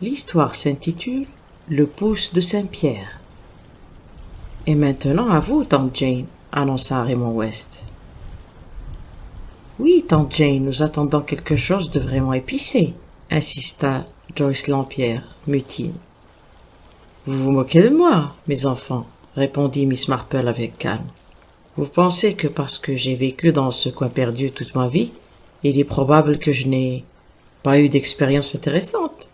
L'histoire s'intitule Le pouce de Saint-Pierre. Et maintenant à vous, tante Jane, annonça Raymond West. Oui, tante Jane, nous attendons quelque chose de vraiment épicé, insista Joyce Lampière, mutine. Vous vous moquez de moi, mes enfants, répondit Miss Marple avec calme. Vous pensez que parce que j'ai vécu dans ce coin perdu toute ma vie, il est probable que je n'ai pas eu d'expérience intéressante.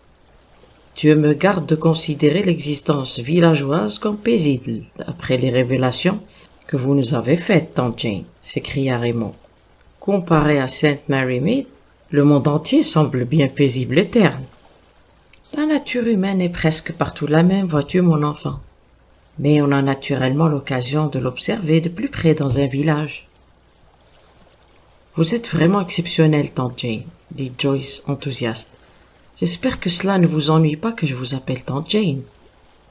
Dieu me garde de considérer l'existence villageoise comme paisible, après les révélations que vous nous avez faites, tante Jane, s'écria Raymond. Comparé à Sainte Mary Mead, le monde entier semble bien paisible et terne. La nature humaine est presque partout la même, vois-tu, mon enfant. Mais on a naturellement l'occasion de l'observer de plus près dans un village. Vous êtes vraiment exceptionnelle, tante Jane, dit Joyce enthousiaste. J'espère que cela ne vous ennuie pas que je vous appelle tante Jane.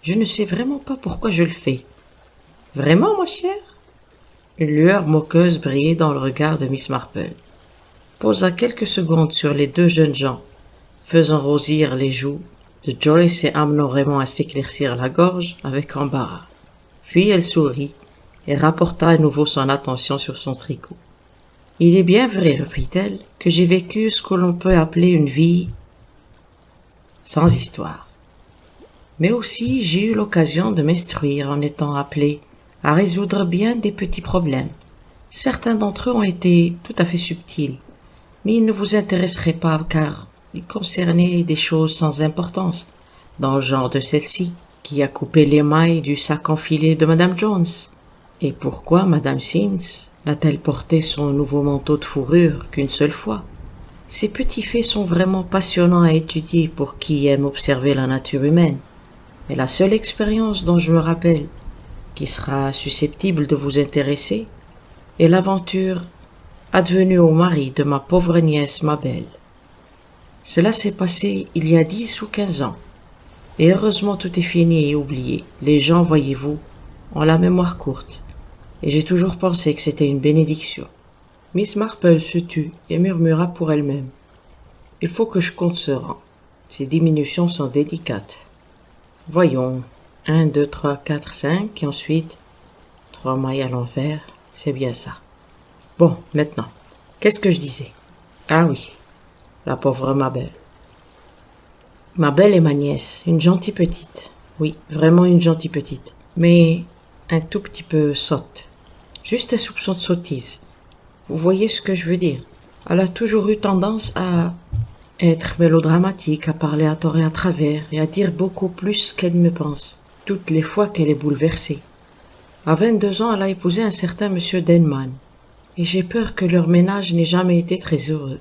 Je ne sais vraiment pas pourquoi je le fais. Vraiment, ma chère? Une lueur moqueuse brillait dans le regard de Miss Marple. Posa quelques secondes sur les deux jeunes gens, faisant rosir les joues de Joyce et amenant Raymond à s'éclaircir la gorge avec embarras. Puis elle sourit et rapporta à nouveau son attention sur son tricot. Il est bien vrai, reprit-elle, que j'ai vécu ce que l'on peut appeler une vie sans histoire. Mais aussi j'ai eu l'occasion de m'instruire en étant appelé à résoudre bien des petits problèmes. Certains d'entre eux ont été tout à fait subtils, mais ils ne vous intéresseraient pas car ils concernaient des choses sans importance, dans le genre de celle-ci, qui a coupé les mailles du sac enfilé de Madame Jones. Et pourquoi Madame Sims n'a-t-elle porté son nouveau manteau de fourrure qu'une seule fois? Ces petits faits sont vraiment passionnants à étudier pour qui aime observer la nature humaine. Mais la seule expérience dont je me rappelle, qui sera susceptible de vous intéresser, est l'aventure advenue au mari de ma pauvre nièce Mabel. Cela s'est passé il y a 10 ou 15 ans. Et heureusement tout est fini et oublié. Les gens, voyez-vous, ont la mémoire courte. Et j'ai toujours pensé que c'était une bénédiction. Miss Marple se tut et murmura pour elle-même. Il faut que je compte ce rang. Ces diminutions sont délicates. Voyons. 1, 2, 3, 4, 5, et ensuite 3 mailles à l'envers. C'est bien ça. Bon, maintenant, qu'est-ce que je disais? Ah oui, la pauvre Mabel. Mabel est ma nièce, une gentille petite. Oui, vraiment une gentille petite. Mais un tout petit peu sotte. Juste un soupçon de sottise. Vous voyez ce que je veux dire? Elle a toujours eu tendance à être mélodramatique, à parler à tort et à travers, et à dire beaucoup plus qu'elle ne pense, toutes les fois qu'elle est bouleversée. À 22 ans, elle a épousé un certain monsieur Denman, et j'ai peur que leur ménage n'ait jamais été très heureux.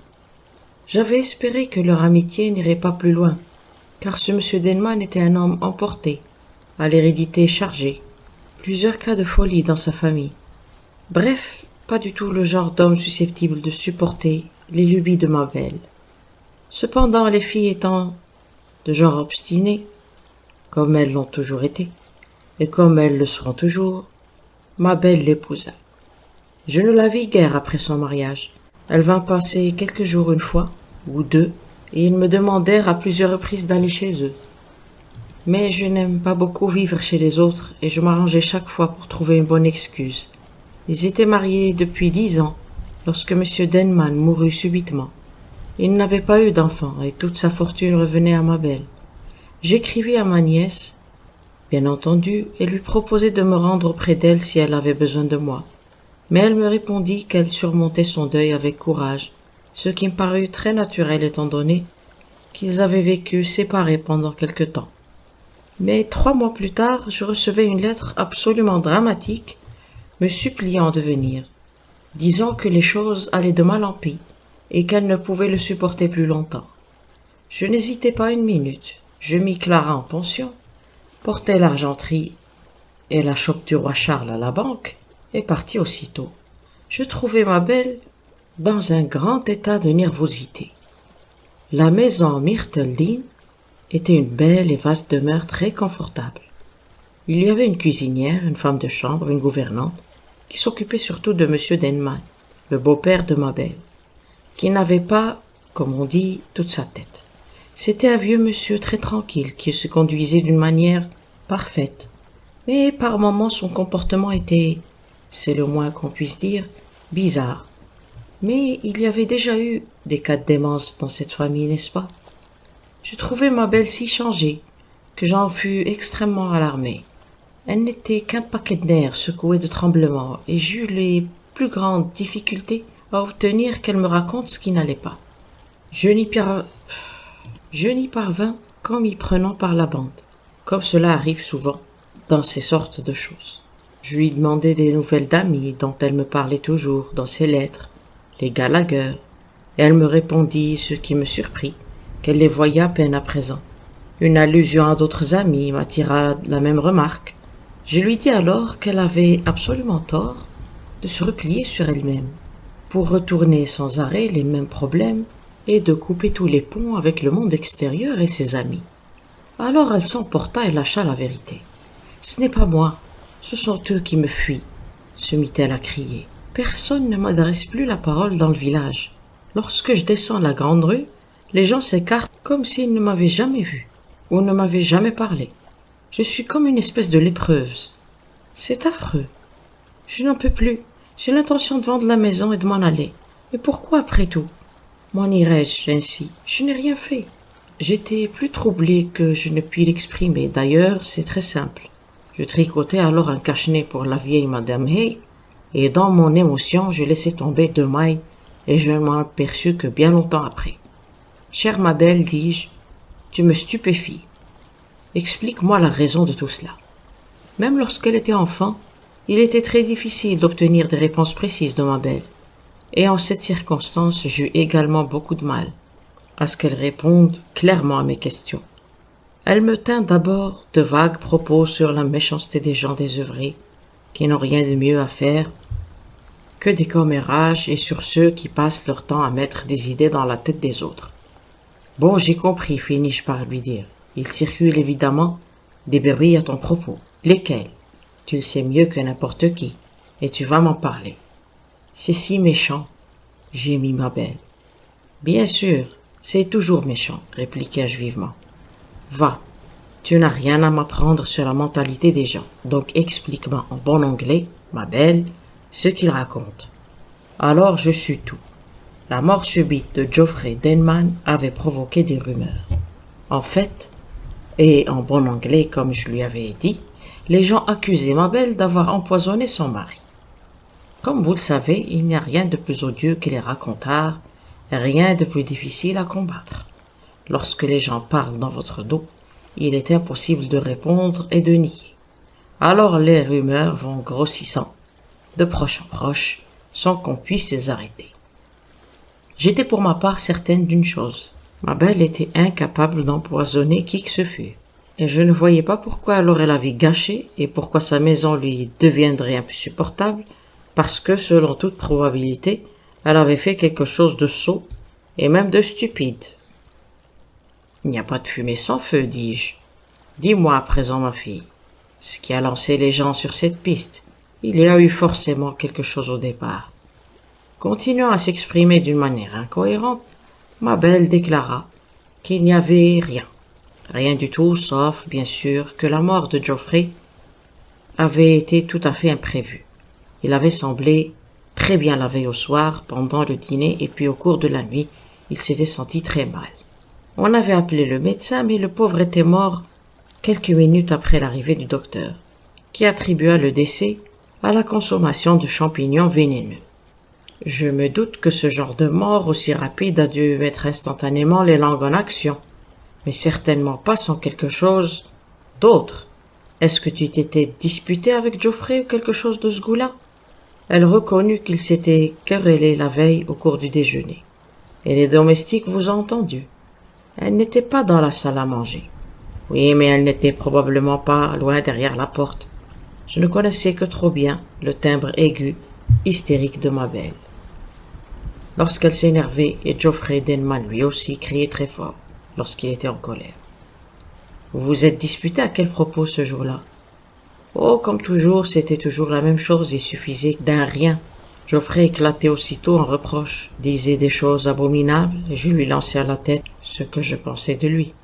J'avais espéré que leur amitié n'irait pas plus loin, car ce monsieur Denman était un homme emporté, à l'hérédité chargée, plusieurs cas de folie dans sa famille. Bref, pas du tout le genre d'homme susceptible de supporter les lubies de Mabel. Cependant, les filles étant de genre obstiné, comme elles l'ont toujours été, et comme elles le seront toujours, Mabel l'épousa. Je ne la vis guère après son mariage. Elle vint passer quelques jours une fois, ou deux, et ils me demandèrent à plusieurs reprises d'aller chez eux. Mais je n'aime pas beaucoup vivre chez les autres, et je m'arrangeais chaque fois pour trouver une bonne excuse. Ils étaient mariés depuis 10 ans, lorsque M. Denman mourut subitement. Il n'avait pas eu d'enfant, et toute sa fortune revenait à Mabel. J'écrivis à ma nièce, bien entendu, et lui proposai de me rendre auprès d'elle si elle avait besoin de moi. Mais elle me répondit qu'elle surmontait son deuil avec courage, ce qui me parut très naturel étant donné qu'ils avaient vécu séparés pendant quelque temps. Mais 3 mois plus tard, je recevais une lettre absolument dramatique me suppliant de venir, disant que les choses allaient de mal en pis et qu'elle ne pouvait le supporter plus longtemps. Je n'hésitai pas une minute, je mis Clara en pension, portai l'argenterie et la chope du roi Charles à la banque et partis aussitôt. Je trouvai Mabel dans un grand état de nervosité. La maison Myrtle Dean était une belle et vaste demeure très confortable. Il y avait une cuisinière, une femme de chambre, une gouvernante, qui s'occupait surtout de M. Denman, le beau-père de Mabel, qui n'avait pas, comme on dit, toute sa tête. C'était un vieux monsieur très tranquille qui se conduisait d'une manière parfaite. Mais par moments son comportement était, c'est le moins qu'on puisse dire, bizarre. Mais il y avait déjà eu des cas de démence dans cette famille, n'est-ce pas? Je trouvais ma belle si changée que j'en fus extrêmement alarmé. Elle n'était qu'un paquet de nerfs secoués de tremblements et j'eus les plus grandes difficultés à obtenir qu'elle me raconte ce qui n'allait pas. Je n'y parvins qu'en m'y prenant par la bande, comme cela arrive souvent dans ces sortes de choses. Je lui demandai des nouvelles d'amis dont elle me parlait toujours dans ses lettres, les Gallagher, et elle me répondit, ce qui me surprit, qu'elle les voyait à peine à présent. Une allusion à d'autres amis m'attira la même remarque. Je lui dis alors qu'elle avait absolument tort de se replier sur elle-même, pour retourner sans arrêt les mêmes problèmes et de couper tous les ponts avec le monde extérieur et ses amis. Alors elle s'emporta et lâcha la vérité. « Ce n'est pas moi, ce sont eux qui me fuient », se mit-elle à crier. « Personne ne m'adresse plus la parole dans le village. Lorsque je descends la grande rue, les gens s'écartent comme s'ils ne m'avaient jamais vu ou ne m'avaient jamais parlé. Je suis comme une espèce de lépreuse. C'est affreux. Je n'en peux plus. J'ai l'intention de vendre la maison et de m'en aller. Mais pourquoi après tout? M'en irais-je ainsi? Je n'ai rien fait. » J'étais plus troublé que je ne puis l'exprimer. D'ailleurs, c'est très simple. Je tricotai alors un cache-nez pour la vieille Madame Hay, et dans mon émotion, je laissai tomber 2 mailles, et je ne m'en aperçus que bien longtemps après. « Chère ma belle, dis-je, tu me stupéfies. Explique-moi la raison de tout cela. » Même lorsqu'elle était enfant, il était très difficile d'obtenir des réponses précises de ma belle, et en cette circonstance, j'eus également beaucoup de mal à ce qu'elle réponde clairement à mes questions. Elle me tint d'abord de vagues propos sur la méchanceté des gens désœuvrés, qui n'ont rien de mieux à faire que des commérages, et sur ceux qui passent leur temps à mettre des idées dans la tête des autres. « Bon, j'ai compris, finis-je par lui dire. Il circule évidemment des bruits à ton propos. Lesquels? Tu le sais mieux que n'importe qui, et tu vas m'en parler. »« C'est si méchant, » gémit ma belle. « Bien sûr, c'est toujours méchant, » répliquai-je vivement. « Va, tu n'as rien à m'apprendre sur la mentalité des gens, donc explique-moi en bon anglais, ma belle, ce qu'ils racontent. » Alors je sus tout. La mort subite de Geoffrey Denman avait provoqué des rumeurs. En fait, et en bon anglais comme je lui avais dit, les gens accusaient ma belle d'avoir empoisonné son mari. Comme vous le savez, il n'y a rien de plus odieux que les racontars, rien de plus difficile à combattre. Lorsque les gens parlent dans votre dos, il est impossible de répondre et de nier. Alors les rumeurs vont grossissant, de proche en proche, sans qu'on puisse les arrêter. J'étais pour ma part certaine d'une chose. Ma belle était incapable d'empoisonner qui que ce fût. Et je ne voyais pas pourquoi elle aurait la vie gâchée et pourquoi sa maison lui deviendrait insupportable, parce que, selon toute probabilité, elle avait fait quelque chose de sot et même de stupide. « Il n'y a pas de fumée sans feu, dis-je. Dis-moi à présent, ma fille, ce qui a lancé les gens sur cette piste. Il y a eu forcément quelque chose au départ. » Continuant à s'exprimer d'une manière incohérente, ma belle déclara qu'il n'y avait rien du tout, sauf, bien sûr, que la mort de Geoffrey avait été tout à fait imprévue. Il avait semblé très bien la veille au soir, pendant le dîner, et puis au cours de la nuit, il s'était senti très mal. On avait appelé le médecin, mais le pauvre était mort quelques minutes après l'arrivée du docteur, qui attribua le décès à la consommation de champignons vénéneux. Je me doute que ce genre de mort aussi rapide a dû mettre instantanément les langues en action, mais certainement pas sans quelque chose d'autre. Est-ce que tu t'étais disputé avec Geoffrey ou quelque chose de ce goût-là? Elle reconnut qu'il s'était querellé la veille au cours du déjeuner. Et les domestiques vous ont entendu. Elle n'était pas dans la salle à manger. Oui, mais elle n'était probablement pas loin derrière la porte. Je ne connaissais que trop bien le timbre aigu, hystérique de ma belle. Lorsqu'elle s'énervait, et Geoffrey Denman lui aussi criait très fort lorsqu'il était en colère. Vous vous êtes disputé à quel propos ce jour-là? Oh, comme toujours, c'était toujours la même chose, il suffisait d'un rien. Geoffrey éclatait aussitôt en reproches, disait des choses abominables, et je lui lançais à la tête ce que je pensais de lui.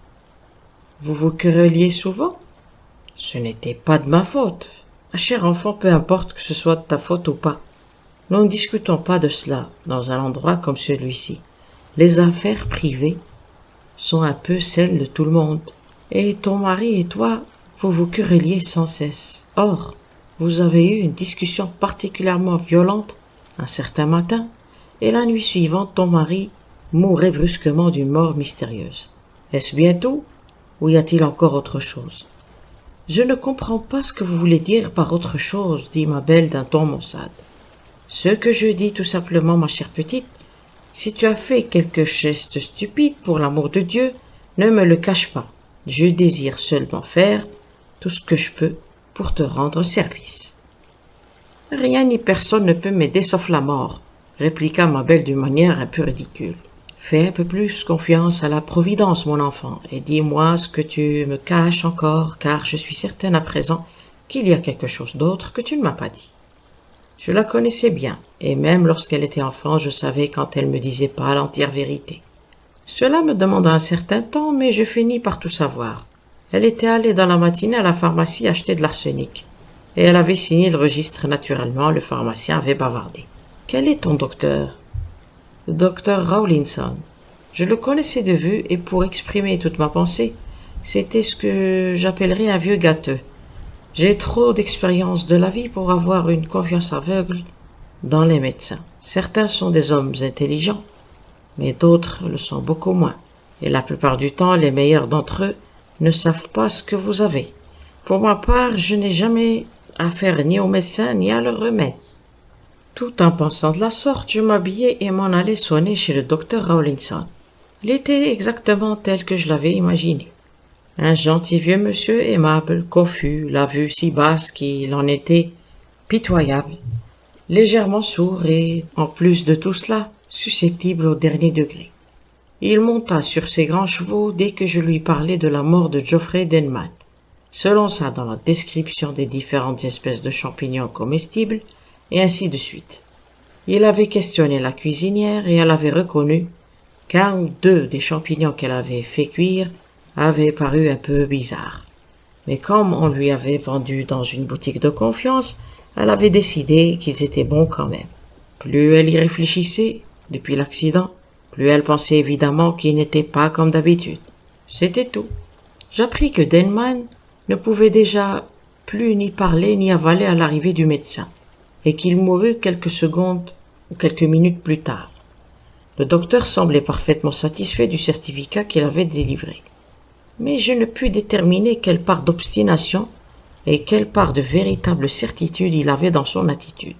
Vous vous querelliez souvent? Ce n'était pas de ma faute. Ma chère enfant, peu importe que ce soit de ta faute ou pas. Nous ne discutons pas de cela dans un endroit comme celui-ci. Les affaires privées sont un peu celles de tout le monde. Et ton mari et toi, vous vous querelliez sans cesse. Or, vous avez eu une discussion particulièrement violente un certain matin, et la nuit suivante, ton mari mourrait brusquement d'une mort mystérieuse. Est-ce bien tout, ou y a-t-il encore autre chose? Je ne comprends pas ce que vous voulez dire par autre chose, dit ma belle d'un ton maussade. Ce que je dis tout simplement, ma chère petite, si tu as fait quelque geste stupide, pour l'amour de Dieu, ne me le cache pas. Je désire seulement faire tout ce que je peux pour te rendre service. Rien ni personne ne peut m'aider sauf la mort, répliqua ma belle d'une manière un peu ridicule. Fais un peu plus confiance à la Providence, mon enfant, et dis-moi ce que tu me caches encore, car je suis certaine à présent qu'il y a quelque chose d'autre que tu ne m'as pas dit. Je la connaissais bien, et même lorsqu'elle était enfant, je savais quand elle me disait pas l'entière vérité. Cela me demanda un certain temps, mais je finis par tout savoir. Elle était allée dans la matinée à la pharmacie acheter de l'arsenic, et elle avait signé le registre naturellement, le pharmacien avait bavardé. « Quel est ton docteur ?»« Le docteur Rawlinson. Je le connaissais de vue, et pour exprimer toute ma pensée, c'était ce que j'appellerais un vieux gâteux. J'ai trop d'expérience de la vie pour avoir une confiance aveugle dans les médecins. Certains sont des hommes intelligents, mais d'autres le sont beaucoup moins, et la plupart du temps, les meilleurs d'entre eux ne savent pas ce que vous avez. Pour ma part, je n'ai jamais affaire ni aux médecins ni à leurs remèdes. Tout en pensant de la sorte, je m'habillai et m'en allai sonner chez le docteur Rawlinson. Il était exactement tel que je l'avais imaginé. Un gentil vieux monsieur aimable, confus, la vue si basse qu'il en était pitoyable, légèrement sourd et, en plus de tout cela, susceptible au dernier degré. Il monta sur ses grands chevaux dès que je lui parlais de la mort de Geoffrey Denman. Se lança dans la description des différentes espèces de champignons comestibles, et ainsi de suite. Il avait questionné la cuisinière et elle avait reconnu qu'un ou deux des champignons qu'elle avait fait cuire avaient paru un peu bizarres. Mais comme on lui avait vendu dans une boutique de confiance, elle avait décidé qu'ils étaient bons quand même. Plus elle y réfléchissait, depuis l'accident, plus elle pensait évidemment qu'ils n'étaient pas comme d'habitude. C'était tout. J'appris que Denman ne pouvait déjà plus ni parler ni avaler à l'arrivée du médecin, et qu'il mourut quelques secondes ou quelques minutes plus tard. Le docteur semblait parfaitement satisfait du certificat qu'il avait délivré. Mais je ne pus déterminer quelle part d'obstination et quelle part de véritable certitude il avait dans son attitude.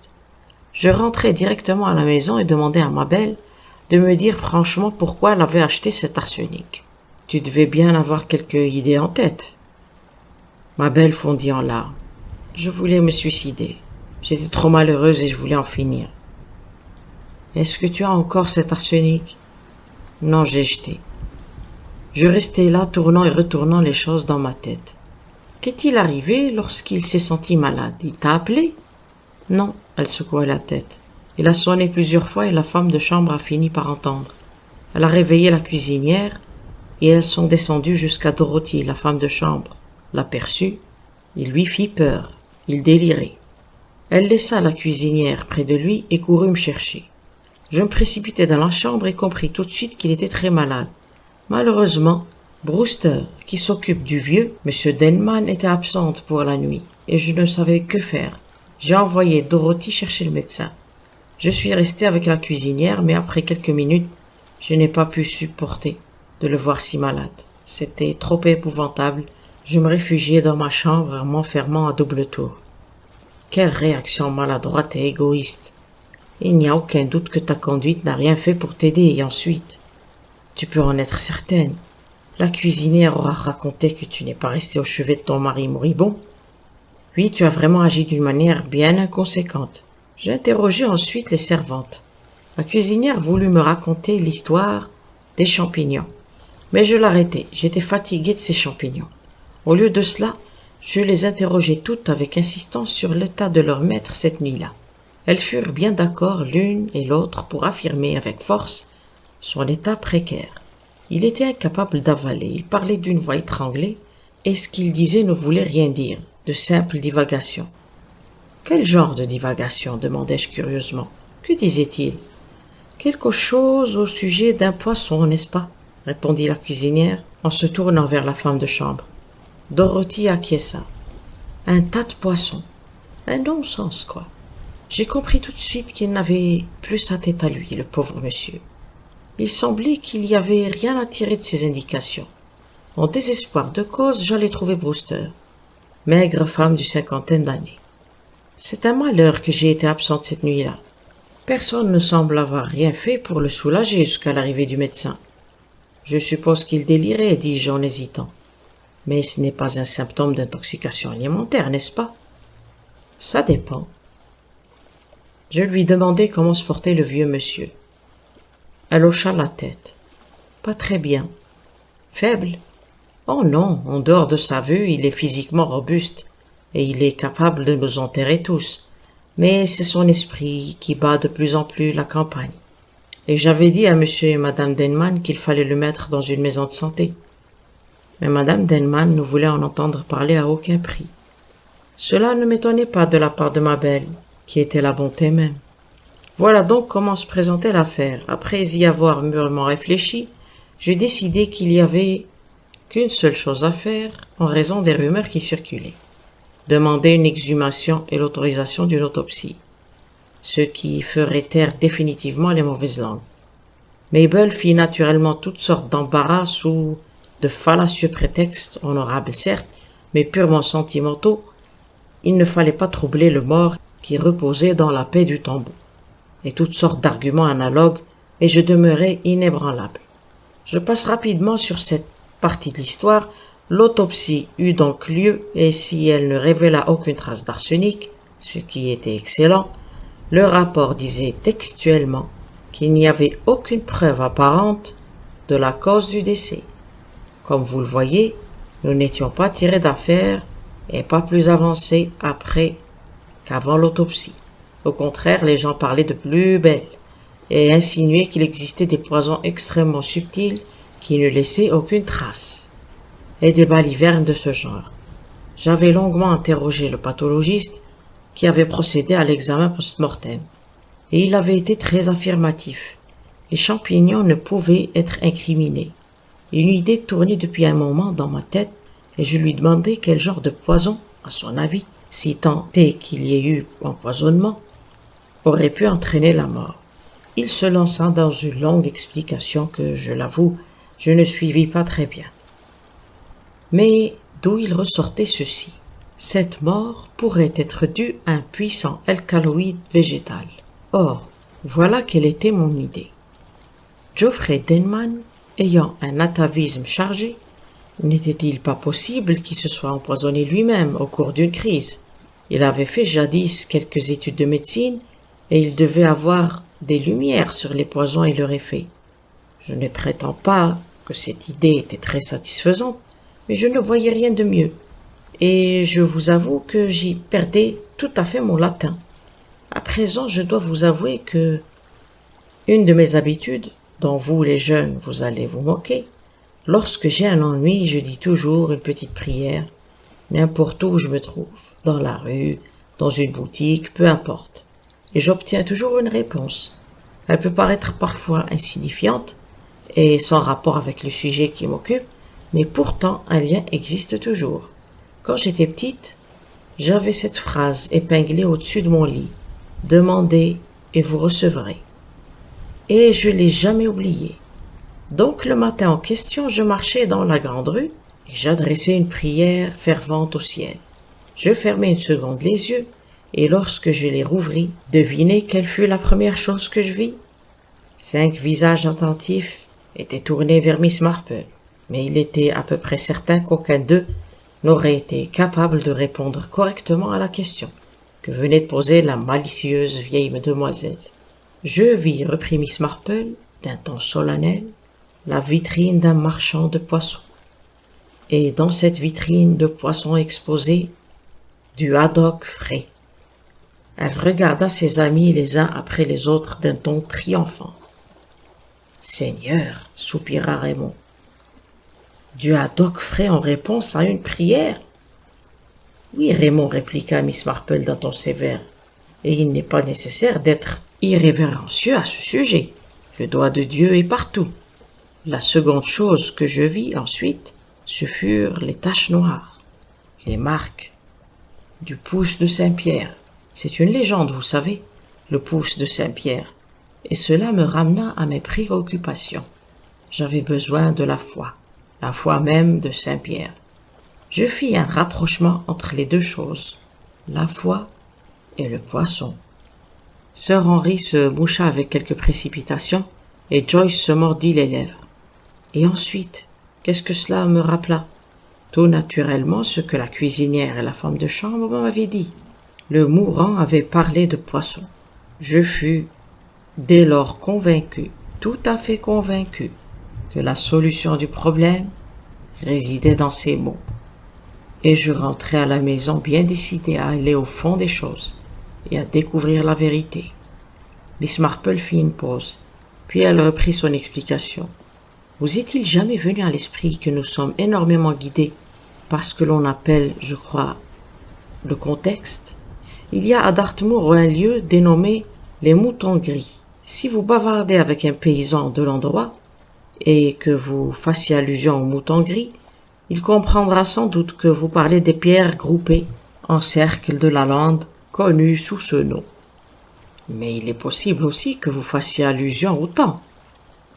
Je rentrai directement à la maison et demandai à ma belle de me dire franchement pourquoi elle avait acheté cet arsenic. Tu devais bien avoir quelque idée en tête. Ma belle fondit en larmes. Je voulais me suicider. J'étais trop malheureuse et je voulais en finir. Est-ce que tu as encore cet arsenic? Non, j'ai jeté. Je restai là, tournant et retournant les choses dans ma tête. Qu'est-il arrivé lorsqu'il s'est senti malade? Il t'a appelé? Non, elle secoua la tête. Il a sonné plusieurs fois et la femme de chambre a fini par entendre. Elle a réveillé la cuisinière et elles sont descendues jusqu'à Dorothy, la femme de chambre. L'aperçut, il lui fit peur, il délirait. Elle laissa la cuisinière près de lui et courut me chercher. Je me précipitai dans la chambre et compris tout de suite qu'il était très malade. Malheureusement, Brewster, qui s'occupe du vieux, M. Denman, était absente pour la nuit, et je ne savais que faire. J'ai envoyé Dorothy chercher le médecin. Je suis resté avec la cuisinière, mais après quelques minutes, je n'ai pas pu supporter de le voir si malade. C'était trop épouvantable. Je me réfugiai dans ma chambre en m'enfermant à double tour. Quelle réaction maladroite et égoïste! Il n'y a aucun doute que ta conduite n'a rien fait pour t'aider, et ensuite, tu peux en être certaine, la cuisinière aura raconté que tu n'es pas resté au chevet de ton mari moribond. Oui, tu as vraiment agi d'une manière bien inconséquente. J'ai interrogé ensuite les servantes. La cuisinière voulut me raconter l'histoire des champignons, mais je l'arrêtai, j'étais fatigué de ces champignons. Au lieu de cela, je les interrogeai toutes avec insistance sur l'état de leur maître cette nuit-là. Elles furent bien d'accord l'une et l'autre pour affirmer avec force son état précaire. Il était incapable d'avaler, il parlait d'une voix étranglée, et ce qu'il disait ne voulait rien dire, de simples divagations. Quel genre de divagation? Demandai-je curieusement. Que disait-il? Quelque chose au sujet d'un poisson, n'est-ce pas? Répondit la cuisinière en se tournant vers la femme de chambre. Dorothy acquiesça. Un tas de poissons. Un non-sens, quoi. J'ai compris tout de suite qu'il n'avait plus sa tête à lui, le pauvre monsieur. Il semblait qu'il n'y avait rien à tirer de ces indications. En désespoir de cause, j'allais trouver Brewster, maigre femme d'une cinquantaine d'années. C'est un malheur que j'ai été absente cette nuit-là. Personne ne semble avoir rien fait pour le soulager jusqu'à l'arrivée du médecin. Je suppose qu'il délirait, dis-je en hésitant. Mais ce n'est pas un symptôme d'intoxication alimentaire, n'est-ce pas? Ça dépend. Je lui demandai comment se portait le vieux monsieur. Elle hocha la tête. Pas très bien. Faible? Oh non, en dehors de sa vue, il est physiquement robuste, et il est capable de nous enterrer tous. Mais c'est son esprit qui bat de plus en plus la campagne. Et j'avais dit à monsieur et madame Denman qu'il fallait le mettre dans une maison de santé. Mais madame Denman ne voulait en entendre parler à aucun prix. Cela ne m'étonnait pas de la part de ma belle, qui était la bonté même. Voilà donc comment se présentait l'affaire. Après y avoir mûrement réfléchi, j'ai décidé qu'il y avait qu'une seule chose à faire en raison des rumeurs qui circulaient. Demander une exhumation et l'autorisation d'une autopsie, ce qui ferait taire définitivement les mauvaises langues. Mabel fit naturellement toutes sortes d'embarras sous de fallacieux prétextes, honorables certes, mais purement sentimentaux. Il ne fallait pas troubler le mort qui reposait dans la paix du tombeau, et toutes sortes d'arguments analogues, et je demeurai inébranlable. Je passe rapidement sur cette partie de l'histoire. L'autopsie eut donc lieu, et si elle ne révéla aucune trace d'arsenic, ce qui était excellent, le rapport disait textuellement qu'il n'y avait aucune preuve apparente de la cause du décès. Comme vous le voyez, nous n'étions pas tirés d'affaire et pas plus avancés après qu'avant l'autopsie. Au contraire, les gens parlaient de plus belle et insinuaient qu'il existait des poisons extrêmement subtils qui ne laissaient aucune trace, et des balivernes de ce genre. J'avais longuement interrogé le pathologiste qui avait procédé à l'examen post-mortem, et il avait été très affirmatif. Les champignons ne pouvaient être incriminés. Une idée tournait depuis un moment dans ma tête, et je lui demandai quel genre de poison, à son avis, si tant est qu'il y ait eu empoisonnement, aurait pu entraîner la mort. Il se lança dans une longue explication que, je l'avoue, je ne suivis pas très bien. Mais d'où il ressortait ceci? Cette mort pourrait être due à un puissant alcaloïde végétal. Or, voilà quelle était mon idée. Geoffrey Denman, ayant un atavisme chargé, n'était-il pas possible qu'il se soit empoisonné lui-même au cours d'une crise? Il avait fait jadis quelques études de médecine et il devait avoir des lumières sur les poisons et leur effet. Je ne prétends pas que cette idée était très satisfaisante, mais je ne voyais rien de mieux, et je vous avoue que j'y perdais tout à fait mon latin. À présent, je dois vous avouer que une de mes habitudes, dont vous les jeunes vous allez vous moquer, lorsque j'ai un ennui, je dis toujours une petite prière, n'importe où je me trouve, dans la rue, dans une boutique, peu importe, et j'obtiens toujours une réponse. Elle peut paraître parfois insignifiante et sans rapport avec le sujet qui m'occupe, mais pourtant un lien existe toujours. Quand j'étais petite, j'avais cette phrase épinglée au-dessus de mon lit. Demandez et vous recevrez. Et je l'ai jamais oubliée. Donc le matin en question, je marchais dans la grande rue et j'adressais une prière fervente au ciel. Je fermai une seconde les yeux et lorsque je les rouvris, devinez quelle fut la première chose que je vis? 5 visages attentifs étaient tournés vers Miss Marple, mais il était à peu près certain qu'aucun d'eux n'aurait été capable de répondre correctement à la question que venait de poser la malicieuse vieille demoiselle. Je vis, reprit Miss Marple, d'un ton solennel, la vitrine d'un marchand de poissons. Et dans cette vitrine de poissons exposés, du haddock frais. Elle regarda ses amis les uns après les autres d'un ton triomphant. « Seigneur, soupira Raymond, Du haddock frais en réponse à une prière? Oui, Raymond, répliqua Miss Marple d'un ton sévère, et il n'est pas nécessaire d'être irrévérencieux à ce sujet. Le doigt de Dieu est partout. La seconde chose que je vis ensuite, ce furent les taches noires, les marques du pouce de Saint-Pierre. C'est une légende, vous savez, le pouce de Saint-Pierre, et cela me ramena à mes préoccupations. J'avais besoin de la foi même de Saint-Pierre. Je fis un rapprochement entre les deux choses, la foi et le poisson. Sir Henry se moucha avec quelque précipitation, et Joyce se mordit les lèvres. Et ensuite, qu'est-ce que cela me rappela? Tout naturellement ce que la cuisinière et la femme de chambre m'avaient dit. Le mourant avait parlé de poisson. Je fus dès lors convaincu, tout à fait convaincu, que la solution du problème résidait dans ces mots. Et je rentrai à la maison bien décidé à aller au fond des choses et à découvrir la vérité. Miss Marple fit une pause, puis elle reprit son explication. Vous est-il jamais venu à l'esprit que nous sommes énormément guidés par ce que l'on appelle, je crois, le contexte? Il y a à Dartmoor un lieu dénommé les Moutons Gris. Si vous bavardez avec un paysan de l'endroit et que vous fassiez allusion aux moutons gris, il comprendra sans doute que vous parlez des pierres groupées en cercle de la lande connues sous ce nom. Mais il est possible aussi que vous fassiez allusion au temps.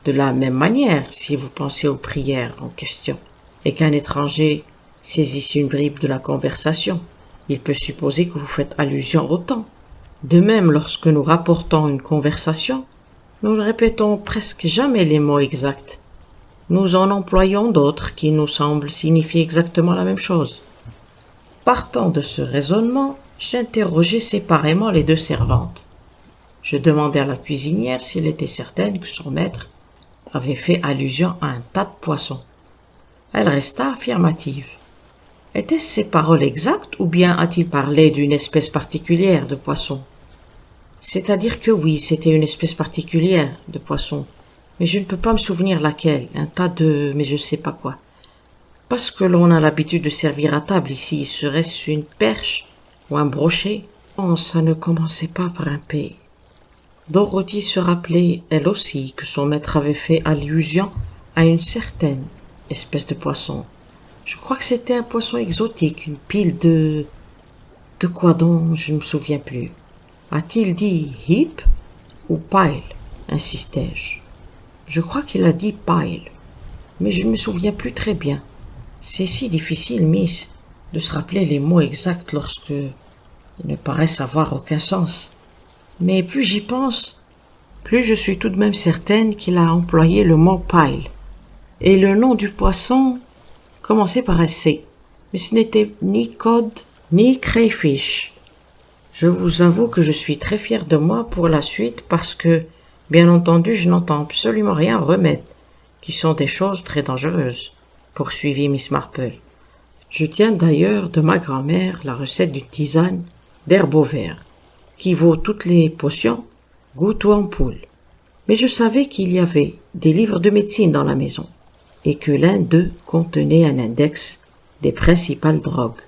De la même manière, si vous pensez aux prières en question et qu'un étranger saisisse une bribe de la conversation, il peut supposer que vous faites allusion au temps. De même, lorsque nous rapportons une conversation, nous ne répétons presque jamais les mots exacts. Nous en employons d'autres qui nous semblent signifier exactement la même chose. Partant de ce raisonnement, j'interrogeai séparément les deux servantes. Je demandai à la cuisinière s'il était certaine que son maître avait fait allusion à un tas de poissons. Elle resta affirmative. Étaient-ce ces paroles exactes ou bien a-t-il parlé d'une espèce particulière de poisson? C'est-à-dire que oui, c'était une espèce particulière de poisson, mais je ne peux pas me souvenir laquelle, un tas de... mais je sais pas quoi. Parce que l'on a l'habitude de servir à table ici, serait-ce une perche ou un brochet? Non, ça ne commençait pas par un P. Dorothy se rappelait, elle aussi, que son maître avait fait allusion à une certaine espèce de poisson. Je crois que c'était un poisson exotique, une pile de quoi donc, je ne me souviens plus. A-t-il dit heap ou pile? Insistai-je. Je crois qu'il a dit pile, mais je ne me souviens plus très bien. C'est si difficile, miss, de se rappeler les mots exacts lorsque ils ne paraissent avoir aucun sens. Mais plus j'y pense, plus je suis tout de même certaine qu'il a employé le mot pile. Et le nom du poisson commençait par un C, mais ce n'était ni cod ni crayfish. Je vous avoue que je suis très fier de moi pour la suite parce que, bien entendu, je n'entends absolument rien au remède, qui sont des choses très dangereuses, poursuivit Miss Marple. Je tiens d'ailleurs de ma grand-mère la recette d'une tisane d'herbe au vert, qui vaut toutes les potions, gouttes ou ampoules. Mais je savais qu'il y avait des livres de médecine dans la maison, et que l'un d'eux contenait un index des principales drogues.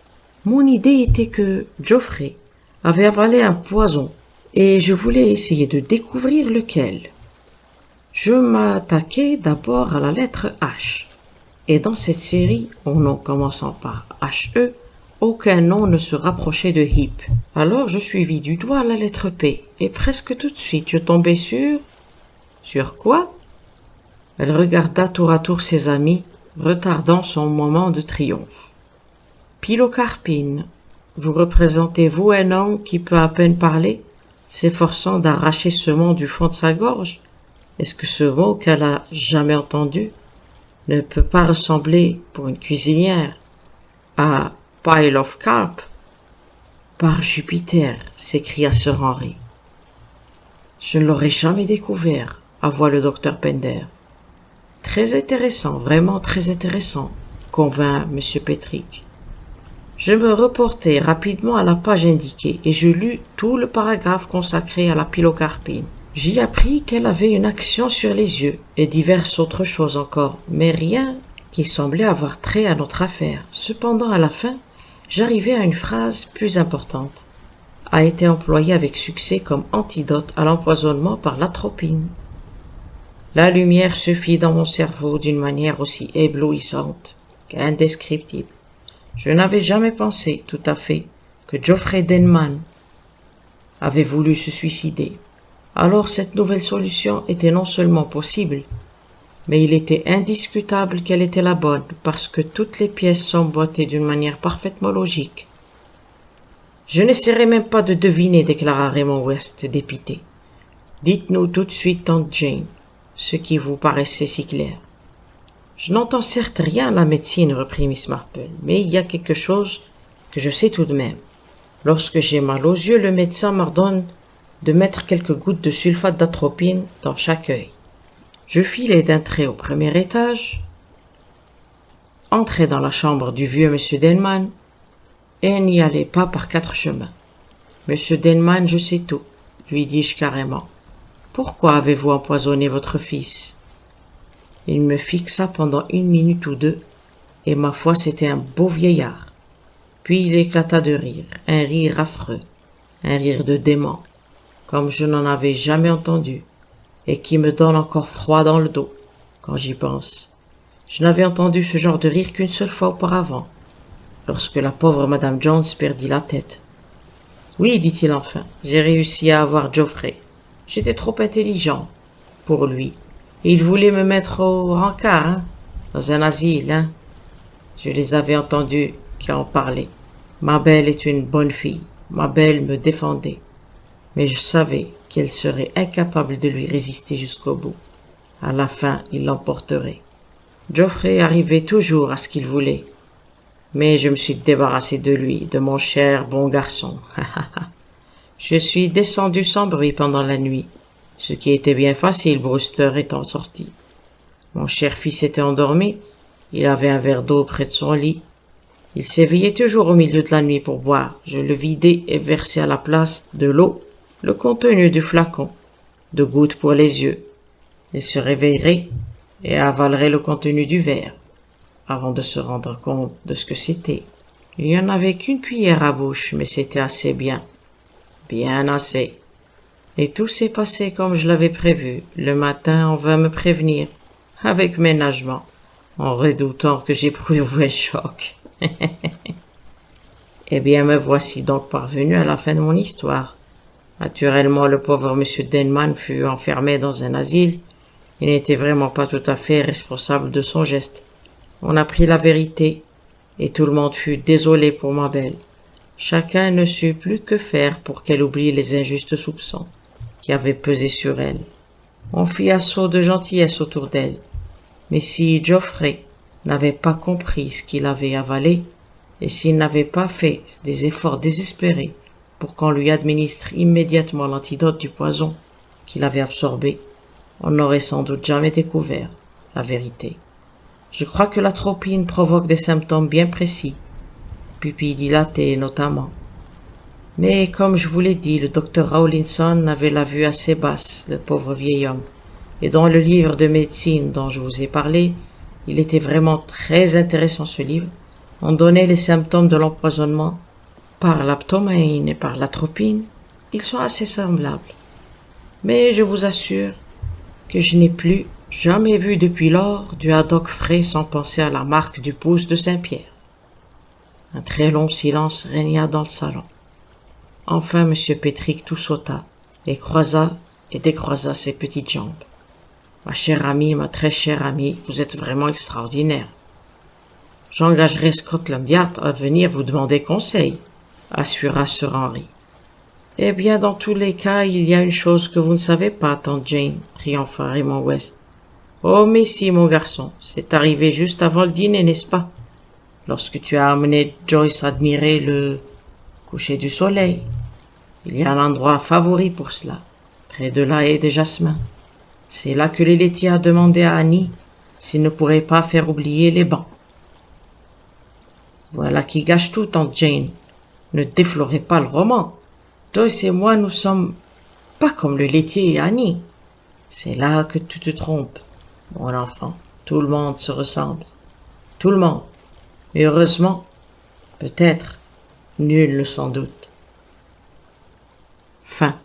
Mon idée était que Geoffrey avait avalé un poison, et je voulais essayer de découvrir lequel. Je m'attaquai d'abord à la lettre H, et dans cette série, aux noms commençant par HE, aucun nom ne se rapprochait de Heap. Alors je suivis du doigt la lettre P, et presque tout de suite je tombai sur... Sur quoi? Elle regarda tour à tour ses amis, retardant son moment de triomphe. Pilocarpine, vous représentez-vous un homme qui peut à peine parler, s'efforçant d'arracher ce mot du fond de sa gorge? Est-ce que ce mot qu'elle a jamais entendu ne peut pas ressembler, pour une cuisinière, à pile of carp? Par Jupiter, s'écria Sir Henry. Je ne l'aurais jamais découvert, avoua le docteur Pender. Très intéressant, vraiment très intéressant, convint M. Petrick. Je me reportai rapidement à la page indiquée et je lus tout le paragraphe consacré à la pilocarpine. J'y appris qu'elle avait une action sur les yeux et diverses autres choses encore, mais rien qui semblait avoir trait à notre affaire. Cependant, à la fin, j'arrivai à une phrase plus importante. A été employée avec succès comme antidote à l'empoisonnement par l'atropine. La lumière se fit dans mon cerveau d'une manière aussi éblouissante qu'indescriptible. Je n'avais jamais pensé, tout à fait, que Geoffrey Denman avait voulu se suicider. Alors cette nouvelle solution était non seulement possible, mais il était indiscutable qu'elle était la bonne, parce que toutes les pièces s'emboîtaient d'une manière parfaitement logique. Je n'essaierai même pas de deviner, déclara Raymond West, dépité. Dites-nous tout de suite, tante Jane, ce qui vous paraissait si clair. Je n'entends certes rien à la médecine, reprit Miss Marple, mais il y a quelque chose que je sais tout de même. Lorsque j'ai mal aux yeux, le médecin m'ordonne de mettre quelques gouttes de sulfate d'atropine dans chaque œil. Je filai d'un trait au premier étage, entrai dans la chambre du vieux M. Denman, et n'y allai pas par 4 chemins. Monsieur Denman, je sais tout, lui dis-je carrément. Pourquoi avez-vous empoisonné votre fils? Il me fixa pendant 1 minute ou 2, et ma foi c'était un beau vieillard. Puis il éclata de rire, un rire affreux, un rire de dément, comme je n'en avais jamais entendu, et qui me donne encore froid dans le dos, quand j'y pense. Je n'avais entendu ce genre de rire qu'une seule fois auparavant, lorsque la pauvre Madame Jones perdit la tête. Oui, dit-il enfin, j'ai réussi à avoir Geoffrey. J'étais trop intelligent pour lui. Et il voulait me mettre au rencard, hein, dans un asile, hein. Je les avais entendus qui en parlaient. Ma belle est une bonne fille. Ma belle me défendait. Mais je savais qu'elle serait incapable de lui résister jusqu'au bout. À la fin, il l'emporterait. Geoffrey arrivait toujours à ce qu'il voulait. Mais je me suis débarrassé de lui, de mon cher bon garçon. Je suis descendu sans bruit pendant la nuit, ce qui était bien facile, Brewster étant sorti. Mon cher fils était endormi, il avait un verre d'eau près de son lit. Il s'éveillait toujours au milieu de la nuit pour boire. Je le vidai et versai à la place de l'eau le contenu du flacon, de gouttes pour les yeux. Il se réveillerait et avalerait le contenu du verre, avant de se rendre compte de ce que c'était. Il n'y en avait qu'une cuillère à bouche, mais c'était assez bien. Bien assez. Et tout s'est passé comme je l'avais prévu. Le matin, on vint me prévenir, avec ménagement, en redoutant que j'éprouve un choc. Eh bien, me voici donc parvenu à la fin de mon histoire. Naturellement, le pauvre M. Denman fut enfermé dans un asile. Il n'était vraiment pas tout à fait responsable de son geste. On apprit la vérité, et tout le monde fut désolé pour ma belle. Chacun ne sut plus que faire pour qu'elle oublie les injustes soupçons qui avaient pesé sur elle. On fit assaut de gentillesse autour d'elle. Mais si Geoffrey n'avait pas compris ce qu'il avait avalé, et s'il n'avait pas fait des efforts désespérés pour qu'on lui administre immédiatement l'antidote du poison qu'il avait absorbé, on n'aurait sans doute jamais découvert la vérité. Je crois que l'atropine provoque des symptômes bien précis, pupilles dilatées notamment. Mais comme je vous l'ai dit, le docteur Rawlinson avait la vue assez basse, le pauvre vieil homme, et dans le livre de médecine dont je vous ai parlé, il était vraiment très intéressant ce livre. On donnait les symptômes de l'empoisonnement par l'aptomaïne et par l'atropine. Ils sont assez semblables. Mais je vous assure que je n'ai plus jamais vu depuis lors du haddock frais sans penser à la marque du pouce de Saint-Pierre. Un très long silence régna dans le salon. Enfin, M. Petrick tout sauta et croisa et décroisa ses petites jambes. Ma chère amie, ma très chère amie, vous êtes vraiment extraordinaire. J'engagerai Scotland Yard à venir vous demander conseil, assura Sir Henry. Eh bien, dans tous les cas, il y a une chose que vous ne savez pas, tante Jane, triompha Raymond West. Oh, mais si, mon garçon, c'est arrivé juste avant le dîner, n'est-ce pas? Lorsque tu as amené Joyce admirer le coucher du soleil. Il y a un endroit favori pour cela, près de la haie des jasmins. C'est là que les laitiers a demandé à Annie s'il ne pourrait pas faire oublier les bancs. Voilà qui gâche tout, tante Jane. Ne déflorez pas le roman. Joyce et moi, nous sommes pas comme le laitier et Annie. C'est là que tu te trompes, mon enfant. Tout le monde se ressemble. Tout le monde. Et heureusement, peut-être, nul ne s'en doute. Fin.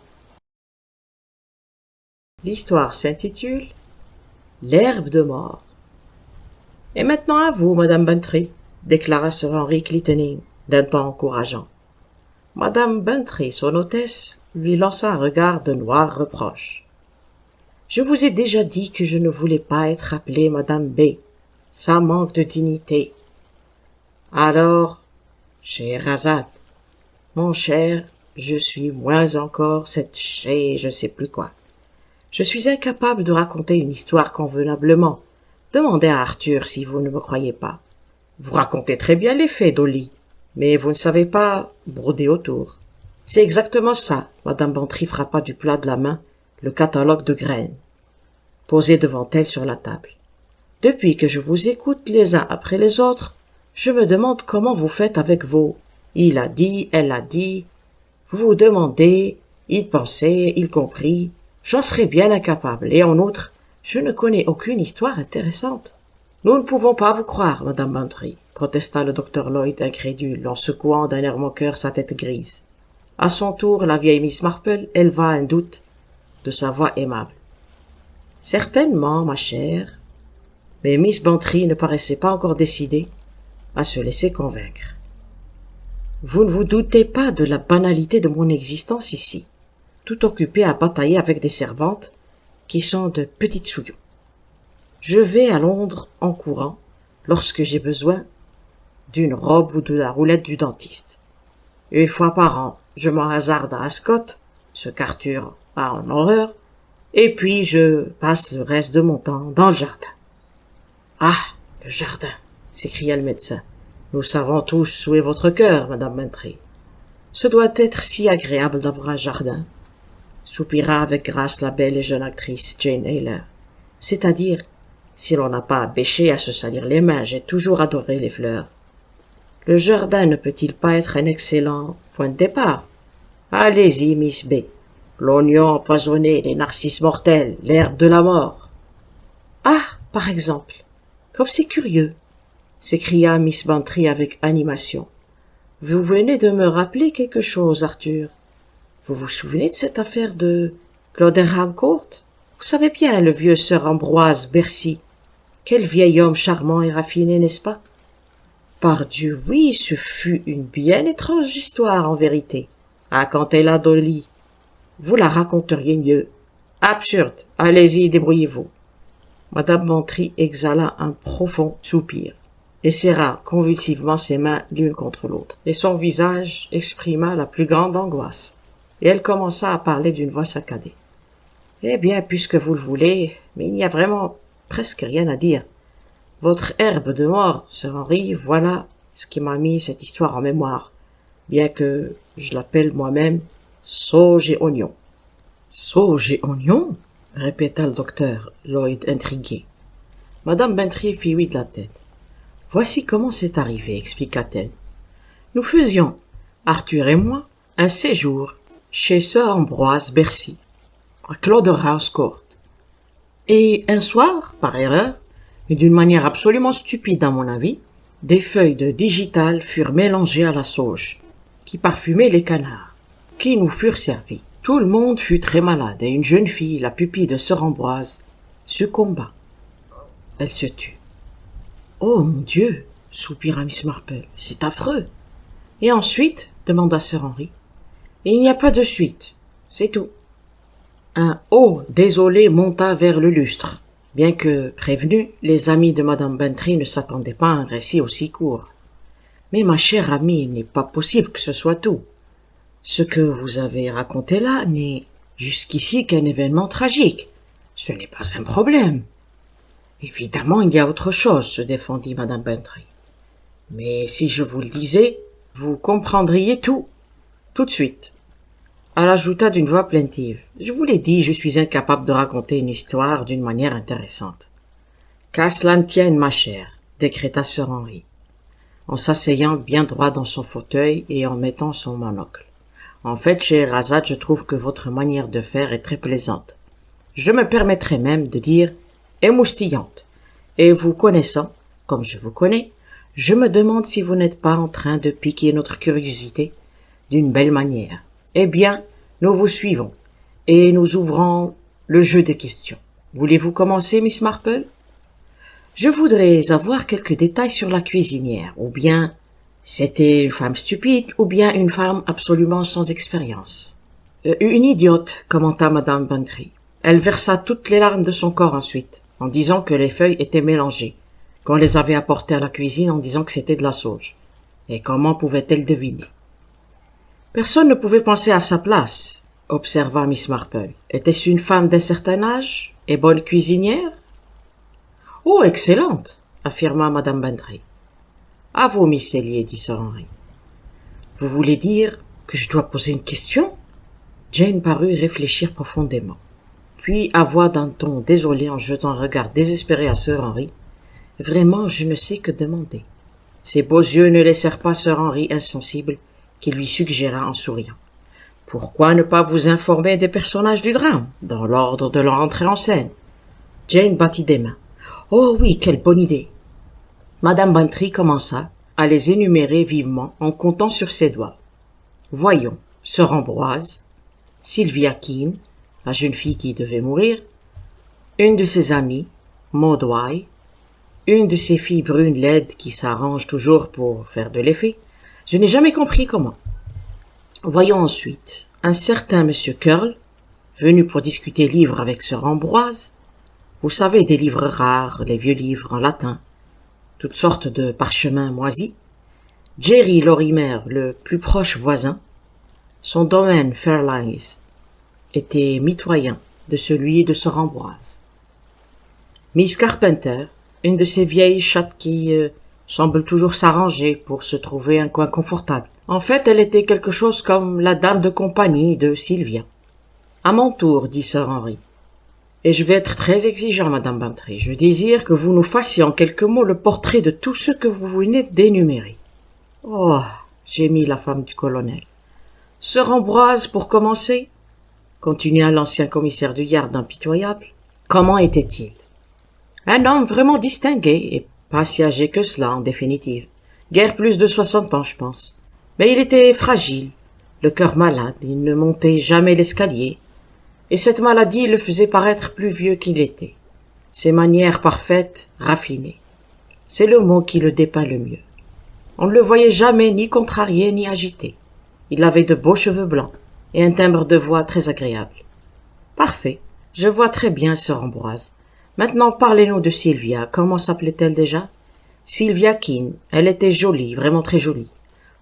L'histoire s'intitule L'herbe de mort. Et maintenant à vous, Madame Bantry, déclara Sir Henry Clintoning d'un ton encourageant. Madame Bantry, son hôtesse, lui lança un regard de noir reproche. Je vous ai déjà dit que je ne voulais pas être appelée Madame B. Ça manque de dignité. Alors, Scheherazade, mon cher, je suis moins encore cette je sais plus quoi. Je suis incapable de raconter une histoire convenablement. Demandez à Arthur si vous ne me croyez pas. Vous racontez très bien les faits, Dolly, mais vous ne savez pas broder autour. C'est exactement ça. Madame Bantry frappa du plat de la main le catalogue de graines, posé devant elle sur la table. Depuis que je vous écoute les uns après les autres, je me demande comment vous faites avec vos « il a dit, elle a dit ». Vous vous demandez « il pensait, il comprit ». J'en serais bien incapable, et en outre, je ne connais aucune histoire intéressante. Nous ne pouvons pas vous croire, Madame Bantry, protesta le docteur Lloyd incrédule en secouant d'un air moqueur sa tête grise. À son tour, la vieille Miss Marple éleva un doute de sa voix aimable. Certainement, ma chère. Mais Miss Bantry ne paraissait pas encore décidée à se laisser convaincre. Vous ne vous doutez pas de la banalité de mon existence ici, tout occupée à batailler avec des servantes qui sont de petites souillons. Je vais à Londres en courant lorsque j'ai besoin d'une robe ou de la roulette du dentiste. Une fois par an, je m'en hasarde à Ascot, ce qu'Arthur a en horreur, et puis je passe le reste de mon temps dans le jardin. « Ah, le jardin !» s'écria le médecin. « Nous savons tous où est votre cœur, Madame Bantry. Ce doit être si agréable d'avoir un jardin. » soupira avec grâce la belle et jeune actrice Jane Eyre. « C'est-à-dire, si l'on n'a pas à bêcher à se salir les mains, j'ai toujours adoré les fleurs. Le jardin ne peut-il pas être un excellent point de départ? Allez-y, Miss B. L'oignon empoisonné, les narcisses mortels, l'herbe de la mort. »« Ah, par exemple, comme c'est curieux !» s'écria Miss Bantry avec animation. « Vous venez de me rappeler quelque chose, Arthur. Vous vous souvenez de cette affaire de Clodenham Court? Vous savez bien, le vieux Sir Ambroise Bercy. Quel vieil homme charmant et raffiné, n'est-ce pas? Pardieu, oui, ce fut une bien étrange histoire, en vérité. Racontez-la, Dolly. Vous la raconteriez mieux. Absurde. Allez-y, débrouillez-vous. » Madame Bantry exhala un profond soupir et serra convulsivement ses mains l'une contre l'autre, et son visage exprima la plus grande angoisse, et elle commença à parler d'une voix saccadée. « Eh bien, puisque vous le voulez, mais il n'y a vraiment presque rien à dire. Votre herbe de mort, Sir Henry, voilà ce qui m'a mis cette histoire en mémoire, bien que je l'appelle moi-même sauge et oignon. »« Sauge et oignon ?» répéta le docteur Lloyd intrigué. Madame Bantry fit oui de la tête. « Voici comment c'est arrivé, expliqua-t-elle. Nous faisions, Arthur et moi, un séjour chez Sir Ambroise Bercy, à Cloderhouse Court. Et un soir, par erreur, et d'une manière absolument stupide à mon avis, des feuilles de digital furent mélangées à la sauge, qui parfumait les canards, qui nous furent servis. Tout le monde fut très malade, et une jeune fille, la pupille de Sir Ambroise, succomba. Elle se tut. « Oh, mon Dieu !» soupira Miss Marple. « C'est affreux !»« Et ensuite ?» demanda Sir Henry. « Il n'y a pas de suite, c'est tout. » Un « oh !» désolé monta vers le lustre, bien que, prévenus, les amis de Madame Bantry ne s'attendaient pas à un récit aussi court. « Mais ma chère amie, il n'est pas possible que ce soit tout. Ce que vous avez raconté là n'est jusqu'ici qu'un événement tragique. Ce n'est pas un problème. » « Évidemment, il y a autre chose, » se défendit Madame Bantry. « Mais si je vous le disais, vous comprendriez tout de suite. » Elle ajouta d'une voix plaintive. « Je vous l'ai dit, je suis incapable de raconter une histoire d'une manière intéressante. »« Qu'à cela ne tienne, ma chère, » décréta Sir Henry, en s'asseyant bien droit dans son fauteuil et en mettant son monocle. « En fait, Scheherazade, je trouve que votre manière de faire est très plaisante. Je me permettrai même de dire émoustillante, et vous connaissant, comme je vous connais, je me demande si vous n'êtes pas en train de piquer notre curiosité d'une belle manière. Eh bien, nous vous suivons, et nous ouvrons le jeu des questions. Voulez-vous commencer, Miss Marple? Je voudrais avoir quelques détails sur la cuisinière, ou bien c'était une femme stupide, ou bien une femme absolument sans expérience. Une idiote, commenta Madame Bantry. Elle versa toutes les larmes de son corps ensuite, en disant que les feuilles étaient mélangées, qu'on les avait apportées à la cuisine en disant que c'était de la sauge. Et comment pouvait-elle deviner? Personne ne pouvait penser à sa place, observa Miss Marple. Était-ce une femme d'un certain âge et bonne cuisinière? Oh, excellente, affirma Madame Bantry. À vous, Miss Elliot, dit Sir Henry. Vous voulez dire que je dois poser une question? Jane parut réfléchir profondément. Puis, à voix d'un ton désolé en jetant un regard désespéré à Sir Henry, « Vraiment, je ne sais que demander. » Ses beaux yeux ne laissèrent pas Sir Henry insensible, qui lui suggéra en souriant. « Pourquoi ne pas vous informer des personnages du drame, dans l'ordre de leur entrée en scène ?» Jane battit des mains. « Oh oui, quelle bonne idée !» Madame Bantry commença à les énumérer vivement en comptant sur ses doigts. Voyons, Sir Ambroise, Sylvia Keene, la jeune fille qui devait mourir, une de ses amies, Maud Wye, une de ces filles brunes laides qui s'arrangent toujours pour faire de l'effet. Je n'ai jamais compris comment. Voyons ensuite un certain monsieur Curl, venu pour discuter livres avec Sir Ambroise. Vous savez, des livres rares, les vieux livres en latin, toutes sortes de parchemins moisis. Jerry Lorimer, le plus proche voisin, son domaine Fairlines était mitoyen de celui de Sir Ambroise. Miss Carpenter, une de ces vieilles chattes qui semblent toujours s'arranger pour se trouver un coin confortable. En fait, elle était quelque chose comme la dame de compagnie de Sylvia. À mon tour, dit Sir Henry. Et je vais être très exigeant, Madame Bantry. Je désire que vous nous fassiez en quelques mots le portrait de tous ceux que vous venez d'énumérer. Oh, gémit la femme du colonel. Sir Ambroise, pour commencer, continua l'ancien commissaire du Yard impitoyable. Comment était-il? Un homme vraiment distingué, et pas si âgé que cela, en définitive. Guère plus de 60 ans, je pense. Mais il était fragile, le cœur malade, il ne montait jamais l'escalier, et cette maladie le faisait paraître plus vieux qu'il était. Ses manières parfaites, raffinées. C'est le mot qui le dépeint le mieux. On ne le voyait jamais ni contrarié ni agité. Il avait de beaux cheveux blancs et un timbre de voix très agréable. Parfait, je vois très bien, Sir Ambroise. Maintenant, parlez-nous de Sylvia. Comment s'appelait-elle déjà? Sylvia Keene. Elle était jolie, vraiment très jolie.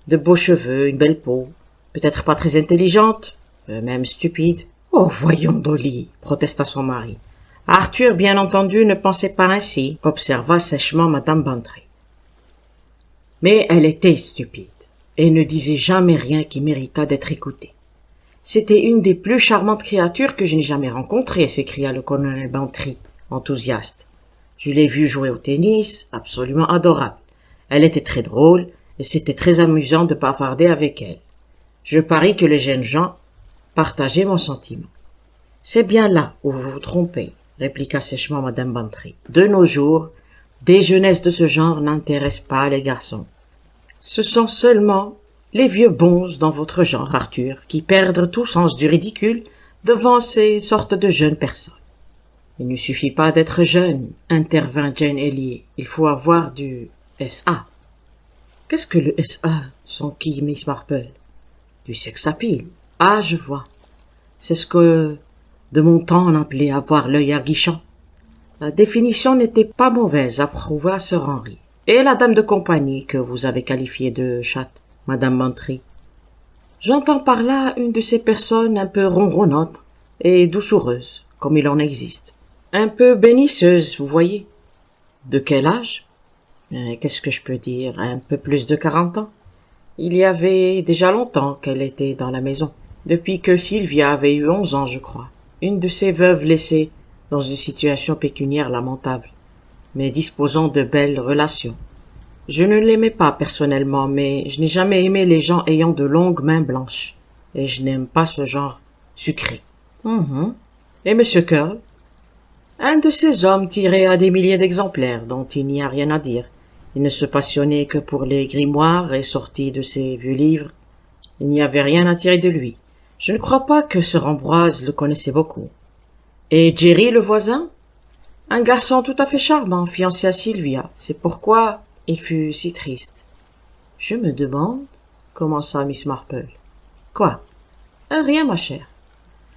De beaux cheveux, une belle peau. Peut-être pas très intelligente, même stupide. Oh, voyons, Dolly, protesta son mari. Arthur, bien entendu, ne pensait pas ainsi, observa sèchement Madame Bantry. Mais elle était stupide, et ne disait jamais rien qui méritât d'être écouté. C'était une des plus charmantes créatures que je n'ai jamais rencontrées, s'écria le colonel Bantry, enthousiaste. Je l'ai vue jouer au tennis, absolument adorable. Elle était très drôle, et c'était très amusant de bavarder avec elle. Je parie que les jeunes gens partageaient mon sentiment. C'est bien là où vous vous trompez, répliqua sèchement Madame Bantry. De nos jours, des jeunesses de ce genre n'intéressent pas les garçons. Ce sont seulement les vieux bonzes dans votre genre, Arthur, qui perdent tout sens du ridicule devant ces sortes de jeunes personnes. Il ne suffit pas d'être jeune, intervint Jane Elliot. Il faut avoir du SA. Qu'est-ce que le SA, s'enquit Miss Marple? Du sex-appeal. Ah, je vois. C'est ce que, de mon temps, on appelait avoir l'œil aguichant. La définition n'était pas mauvaise, approuva Sir Henry. Et la dame de compagnie que vous avez qualifiée de chatte, Madame Bantry? J'entends par là une de ces personnes un peu ronronnantes et doucereuses, comme il en existe. Un peu bénisseuse, vous voyez. De quel âge? Qu'est-ce que je peux dire? Un peu plus de 40 ans. Il y avait déjà longtemps qu'elle était dans la maison. Depuis que Sylvia avait eu 11 ans, je crois. Une de ces veuves laissées dans une situation pécuniaire lamentable, mais disposant de belles relations. Je ne l'aimais pas personnellement, mais je n'ai jamais aimé les gens ayant de longues mains blanches. Et je n'aime pas ce genre sucré. Et Monsieur Curl? Un de ces hommes tirés à des milliers d'exemplaires, dont il n'y a rien à dire. Il ne se passionnait que pour les grimoires et sortit de ses vieux livres. Il n'y avait rien à tirer de lui. Je ne crois pas que Sir Ambroise le connaissait beaucoup. Et Jerry, le voisin? Un garçon tout à fait charmant, fiancé à Sylvia. C'est pourquoi il fut si triste. Je me demande, commença Miss Marple. Quoi? Rien, ma chère.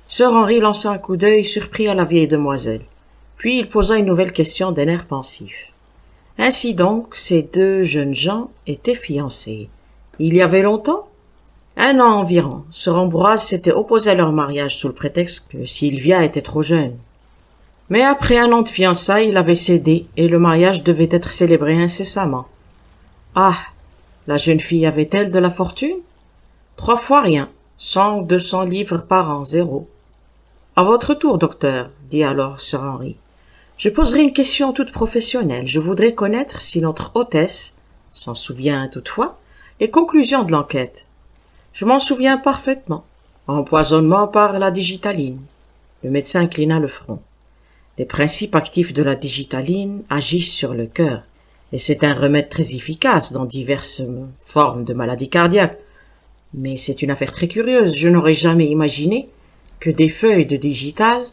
Sir Henry lança un coup d'œil surpris à la vieille demoiselle. Puis il posa une nouvelle question d'un air pensif. Ainsi donc, ces deux jeunes gens étaient fiancés. Il y avait longtemps? 1 an environ. Sir Ambroise s'était opposé à leur mariage sous le prétexte que Sylvia était trop jeune. Mais après 1 an de fiançailles, il avait cédé et le mariage devait être célébré incessamment. Ah, la jeune fille avait-elle de la fortune? 3 fois rien. 100 ou 200 livres par an, 0. À votre tour, docteur, dit alors Sir Henry. Je poserai une question toute professionnelle. Je voudrais connaître si notre hôtesse s'en souvient toutefois les conclusions de l'enquête. Je m'en souviens parfaitement. Empoisonnement par la digitaline. Le médecin inclina le front. Les principes actifs de la digitaline agissent sur le cœur, et c'est un remède très efficace dans diverses formes de maladies cardiaques. Mais c'est une affaire très curieuse. Je n'aurais jamais imaginé que des feuilles de digital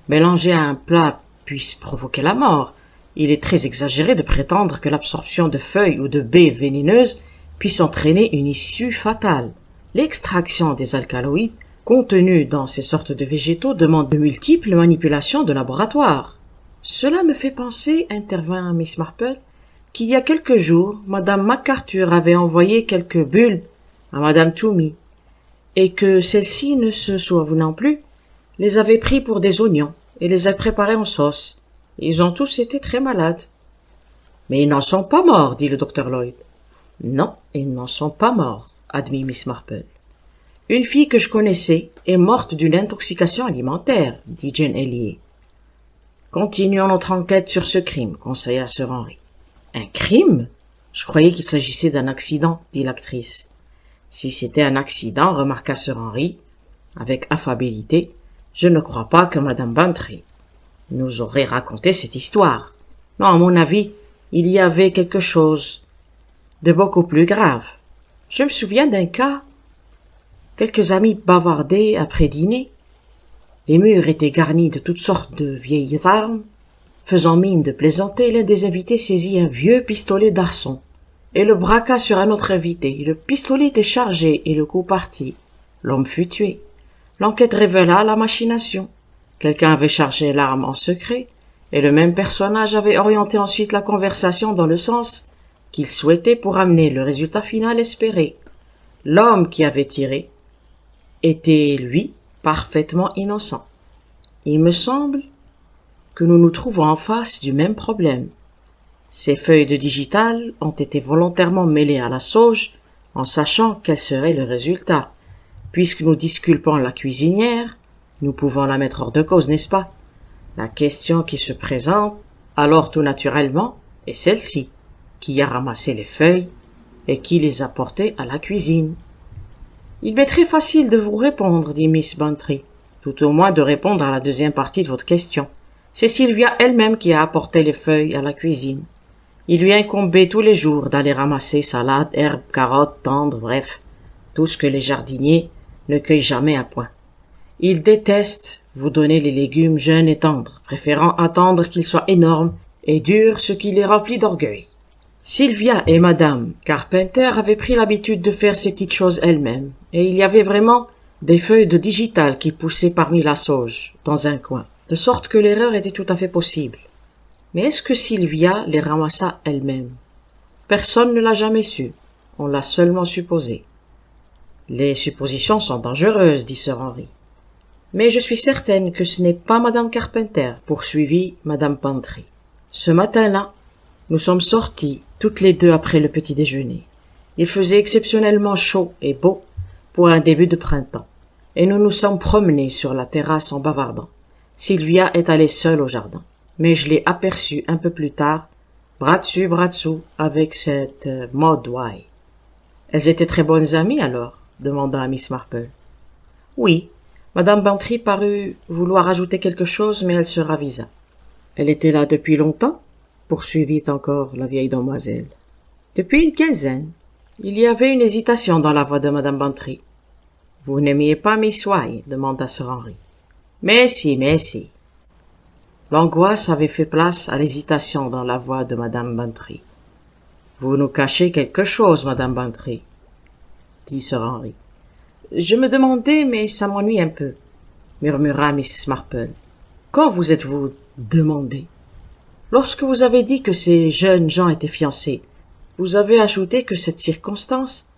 mélangées à un plat puissent provoquer la mort. Il est très exagéré de prétendre que l'absorption de feuilles ou de baies vénéneuses puisse entraîner une issue fatale. L'extraction des alcaloïdes contenus dans ces sortes de végétaux demande de multiples manipulations de laboratoire. Cela me fait penser, intervint Miss Marple, qu'il y a quelques jours, Madame MacArthur avait envoyé quelques bulles à Madame Toomey, et que celle-ci, ne se souvenant plus, les avait pris pour des oignons et les a préparés en sauce. Ils ont tous été très malades. Mais ils n'en sont pas morts, dit le docteur Lloyd. Non, ils n'en sont pas morts, admit Miss Marple. Une fille que je connaissais est morte d'une intoxication alimentaire, dit Jane Elliot. Continuons notre enquête sur ce crime, conseilla Sir Henry. Un crime? Je croyais qu'il s'agissait d'un accident, dit l'actrice. Si c'était un accident, remarqua Sir Henry, avec affabilité, je ne crois pas que Madame Bantry nous aurait raconté cette histoire. Non, à mon avis, il y avait quelque chose de beaucoup plus grave. Je me souviens d'un cas. Quelques amis bavardaient après dîner. Les murs étaient garnis de toutes sortes de vieilles armes. Faisant mine de plaisanter, l'un des invités saisit un vieux pistolet d'arçon et le braqua sur un autre invité. Le pistolet était chargé et le coup partit. L'homme fut tué. L'enquête révéla la machination. Quelqu'un avait chargé l'arme en secret, et le même personnage avait orienté ensuite la conversation dans le sens qu'il souhaitait pour amener le résultat final espéré. L'homme qui avait tiré était, lui, parfaitement innocent. Il me semble que nous nous trouvons en face du même problème. Ces feuilles de digital ont été volontairement mêlées à la sauge en sachant quel serait le résultat. Puisque nous disculpons la cuisinière, nous pouvons la mettre hors de cause, n'est-ce pas? La question qui se présente, alors tout naturellement, est celle-ci. Qui a ramassé les feuilles et qui les a portées à la cuisine? Il m'est très facile de vous répondre, dit Miss Bantry, tout au moins de répondre à la deuxième partie de votre question. C'est Sylvia elle-même qui a apporté les feuilles à la cuisine. Il lui incombait tous les jours d'aller ramasser salades, herbes, carottes, tendres, bref, tout ce que les jardiniers ne cueillent jamais à point. Il déteste vous donner les légumes jeunes et tendres, préférant attendre qu'ils soient énormes et durs, ce qui les remplit d'orgueil. Sylvia et Madame Carpenter avaient pris l'habitude de faire ces petites choses elles-mêmes, et il y avait vraiment des feuilles de digital qui poussaient parmi la sauge, dans un coin, de sorte que l'erreur était tout à fait possible. Mais est-ce que Sylvia les ramassa elle-même? Personne ne l'a jamais su, on l'a seulement supposé. Les suppositions sont dangereuses, dit Sir Henry. Mais je suis certaine que ce n'est pas Madame Carpenter, poursuivit Madame Bantry. Ce matin-là, nous sommes sortis toutes les deux après le petit déjeuner. Il faisait exceptionnellement chaud et beau pour un début de printemps, et nous nous sommes promenés sur la terrasse en bavardant. Sylvia est allée seule au jardin, mais je l'ai aperçue un peu plus tard, bras dessus, bras dessous, avec cette Maud Wye. Elles étaient très bonnes amies alors? Demanda Miss Marple. Oui, Madame Bantry parut vouloir ajouter quelque chose, mais elle se ravisa. Elle était là depuis longtemps? Poursuivit encore la vieille demoiselle. Depuis une quinzaine. Il y avait une hésitation dans la voix de madame Bantry. Vous n'aimiez pas Miss Why? Demanda Sir Henry. Mais si. L'angoisse avait fait place à l'hésitation dans la voix de madame Bantry. Vous nous cachez quelque chose, madame Bantry, dit Sir Henry. Je me demandais, mais ça m'ennuie un peu, murmura Mrs. Marple. Quand vous êtes-vous demandé? Lorsque vous avez dit que ces jeunes gens étaient fiancés, vous avez ajouté que cette circonstance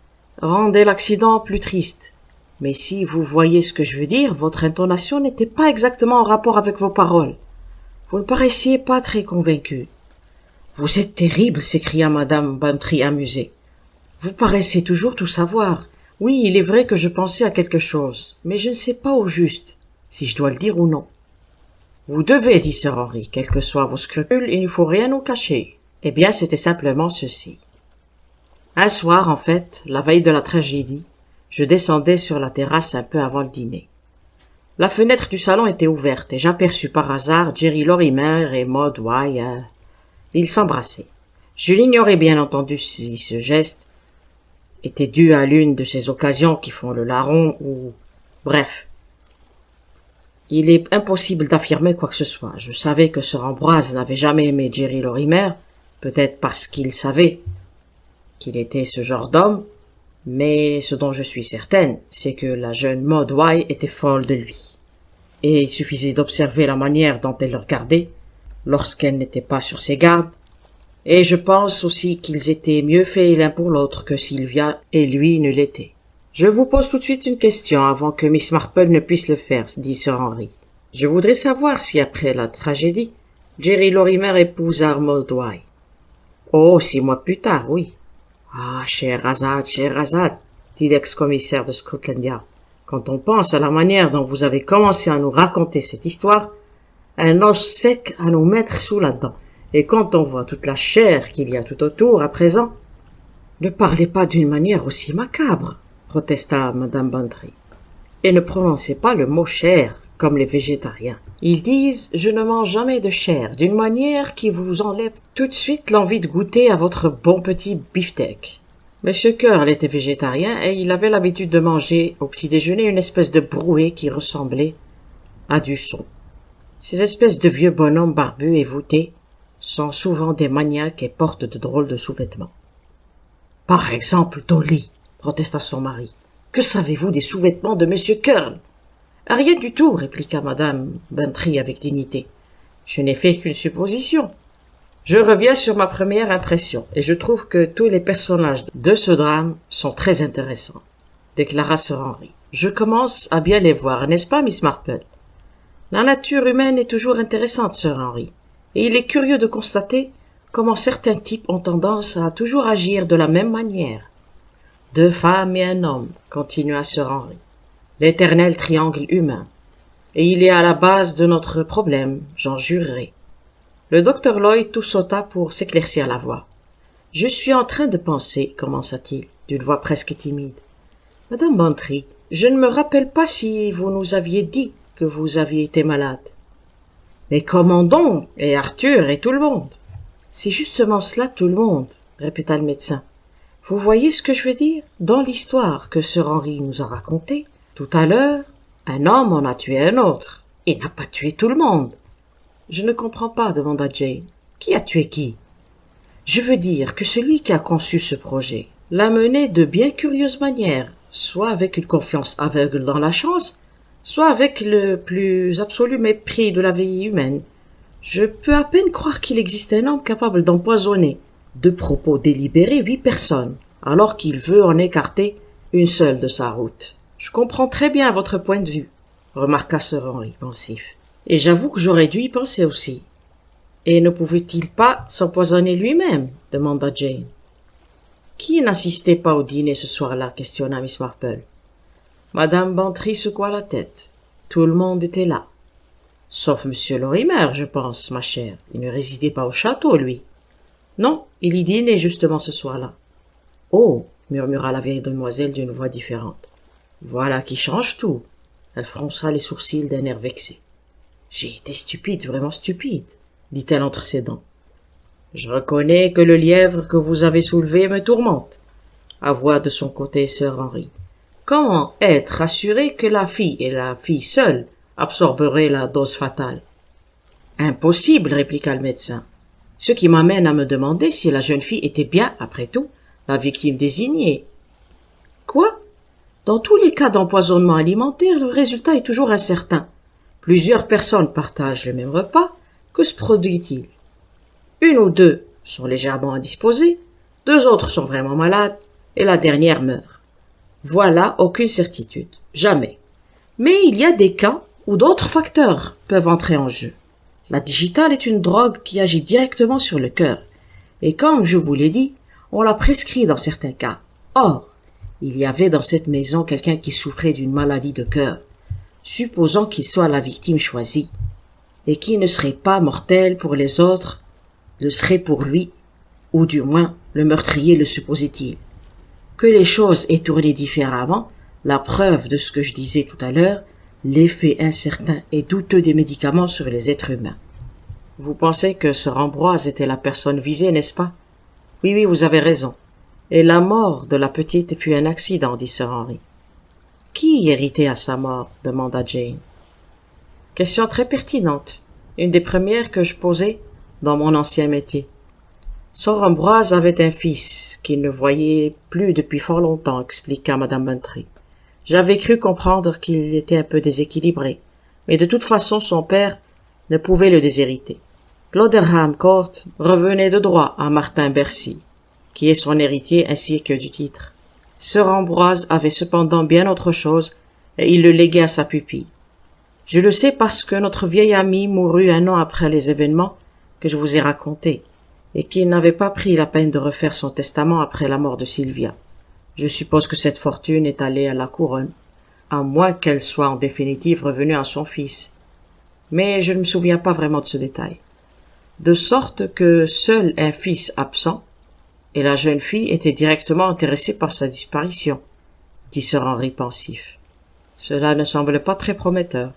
rendait l'accident plus triste. Mais si vous voyez ce que je veux dire, votre intonation n'était pas exactement en rapport avec vos paroles. Vous ne paraissiez pas très convaincu. Vous êtes terrible, s'écria madame Bantry amusée. Vous paraissez toujours tout savoir. Oui, il est vrai que je pensais à quelque chose, mais je ne sais pas au juste, si je dois le dire ou non. Vous devez, dit Sir Henry, quels que soient vos scrupules, il ne faut rien nous cacher. Eh bien, c'était simplement ceci. Un soir, en fait, la veille de la tragédie, je descendais sur la terrasse un peu avant le dîner. La fenêtre du salon était ouverte et j'aperçus par hasard Jerry Lorimer et Maud Why. Ils s'embrassaient. Je l'ignorais bien entendu si ce geste était dû à l'une de ces occasions qui font le larron ou... Bref. Il est impossible d'affirmer quoi que ce soit. Je savais que Sir Ambroise n'avait jamais aimé Jerry Lorimer, peut-être parce qu'il savait qu'il était ce genre d'homme, mais ce dont je suis certaine, c'est que la jeune Maud Why était folle de lui. Et il suffisait d'observer la manière dont elle le regardait, lorsqu'elle n'était pas sur ses gardes, et je pense aussi qu'ils étaient mieux faits l'un pour l'autre que Sylvia et lui ne l'étaient. Je vous pose tout de suite une question avant que Miss Marple ne puisse le faire, dit Sir Henry. Je voudrais savoir si après la tragédie, Jerry Lorimer épousa Maud Why. Oh, 6 mois plus tard, oui. Ah, cher Azad, dit l'ex-commissaire de Scotland Yard. Quand on pense à la manière dont vous avez commencé à nous raconter cette histoire, un os sec à nous mettre sous la dent. Et quand on voit toute la chair qu'il y a tout autour à présent, ne parlez pas d'une manière aussi macabre, protesta madame Bantry. Et ne prononcez pas le mot chair, comme les végétariens. Ils disent « je ne mange jamais de chair » d'une manière qui vous enlève tout de suite l'envie de goûter à votre bon petit beefsteak. Monsieur Curl était végétarien et il avait l'habitude de manger au petit déjeuner une espèce de brouet qui ressemblait à du son. Ces espèces de vieux bonhommes barbus et voûtés sont souvent des maniaques et portent de drôles de sous-vêtements. « Par exemple, Dolly, protesta son mari, que savez-vous des sous-vêtements de Monsieur Curl ?»« Rien du tout, répliqua madame Bantry avec dignité. Je n'ai fait qu'une supposition. Je reviens sur ma première impression, et je trouve que tous les personnages de ce drame sont très intéressants, déclara Sir Henry. Je commence à bien les voir, n'est-ce pas, Miss Marple? La nature humaine est toujours intéressante, Sir Henry, et il est curieux de constater comment certains types ont tendance à toujours agir de la même manière. 2 femmes et un homme, continua Sir Henry. L'éternel triangle humain. Et il est à la base de notre problème, j'en jurerai. Le docteur Lloyd tout sauta pour s'éclaircir la voix. « Je suis en train de penser, commença-t-il, d'une voix presque timide. Madame Bantry, je ne me rappelle pas si vous nous aviez dit que vous aviez été malade. Mais comment donc? Et Arthur et tout le monde. C'est justement cela, tout le monde, répéta le médecin. Vous voyez ce que je veux dire? Dans l'histoire que Sir Henry nous a racontée, tout à l'heure, un homme en a tué un autre. Il n'a pas tué tout le monde. Je ne comprends pas, demanda Jane. Qui a tué qui? Je veux dire que celui qui a conçu ce projet l'a mené de bien curieuses manières, soit avec une confiance aveugle dans la chance, soit avec le plus absolu mépris de la vie humaine. Je peux à peine croire qu'il existe un homme capable d'empoisonner, de propos délibérés, 8 personnes, alors qu'il veut en écarter une seule de sa route. Je comprends très bien votre point de vue, remarqua Sir Henry pensif. Et j'avoue que j'aurais dû y penser aussi. Et ne pouvait-il pas s'empoisonner lui-même? Demanda Jane. Qui n'assistait pas au dîner ce soir-là? Questionna Miss Marple. Madame Bantry secoua la tête. Tout le monde était là. Sauf Monsieur Lorimer, je pense, ma chère. Il ne résidait pas au château, lui. Non, il y dînait justement ce soir-là. Oh, murmura la vieille demoiselle d'une voix différente. Voilà qui change tout. Elle fronça les sourcils d'un air vexé. J'ai été stupide, vraiment stupide. dit-elle entre ses dents. Je reconnais que le lièvre que vous avez soulevé me tourmente, avoua de son côté sir Henry. Comment être assuré que la fille et la fille seule absorberaient la dose fatale? Impossible, répliqua le médecin. Ce qui m'amène à me demander si la jeune fille était bien, après tout, la victime désignée. Quoi? Dans tous les cas d'empoisonnement alimentaire, le résultat est toujours incertain. Plusieurs personnes partagent le même repas. Que se produit-il? Une ou deux sont légèrement indisposées, deux autres sont vraiment malades, et la dernière meurt. Voilà aucune certitude. Jamais. Mais il y a des cas où d'autres facteurs peuvent entrer en jeu. La digitale est une drogue qui agit directement sur le cœur. Et comme je vous l'ai dit, on la prescrit dans certains cas. Or, il y avait dans cette maison quelqu'un qui souffrait d'une maladie de cœur. Supposons qu'il soit la victime choisie, et qui ne serait pas mortel pour les autres, le serait pour lui, ou du moins le meurtrier le supposait-il. Que les choses aient tourné différemment, la preuve de ce que je disais tout à l'heure, l'effet incertain et douteux des médicaments sur les êtres humains. Vous pensez que sir Ambroise était la personne visée, n'est-ce pas? Oui, vous avez raison. Et la mort de la petite fut un accident, dit sir Henry. Qui héritait à sa mort? Demanda Jane. Question très pertinente, une des premières que je posais dans mon ancien métier. Sir Ambroise avait un fils qu'il ne voyait plus depuis fort longtemps, expliqua madame Bantry. J'avais cru comprendre qu'il était un peu déséquilibré, mais de toute façon son père ne pouvait le déshériter. Cloderham Court revenait de droit à Martin Bercy, qui est son héritier ainsi que du titre. Sir Ambroise avait cependant bien autre chose, et il le léguait à sa pupille. Je le sais parce que notre vieil ami mourut un an après les événements que je vous ai racontés, et qu'il n'avait pas pris la peine de refaire son testament après la mort de Sylvia. Je suppose que cette fortune est allée à la couronne, à moins qu'elle soit en définitive revenue à son fils. Mais je ne me souviens pas vraiment de ce détail. De sorte que seul un fils absent, et la jeune fille était directement intéressée par sa disparition, dit sir Henry pensif. Cela ne semble pas très prometteur.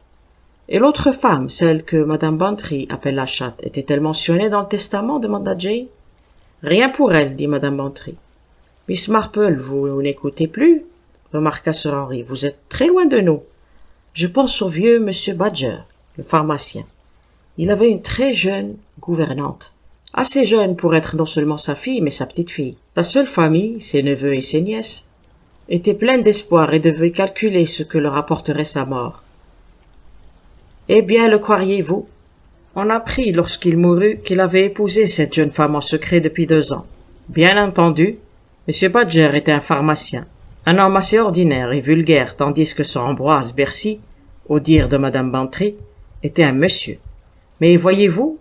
Et l'autre femme, celle que madame Bantry appelle la chatte, était-elle mentionnée dans le testament? Demanda Jane. Rien pour elle, dit madame Bantry. Miss Marple, vous n'écoutez plus? Remarqua sir Henry. Vous êtes très loin de nous. Je pense au vieux monsieur Badger, le pharmacien. Il avait une très jeune gouvernante. Assez jeune pour être non seulement sa fille, mais sa petite-fille. Sa seule famille, ses neveux et ses nièces, était pleine d'espoir et devait calculer ce que leur apporterait sa mort. Eh bien, le croiriez-vous? On apprit lorsqu'il mourut qu'il avait épousé cette jeune femme en secret depuis 2 ans. Bien entendu, M. Badger était un pharmacien, un homme assez ordinaire et vulgaire, tandis que Sir Ambroise Bercy, au dire de madame Bantry, était un monsieur. Mais voyez-vous,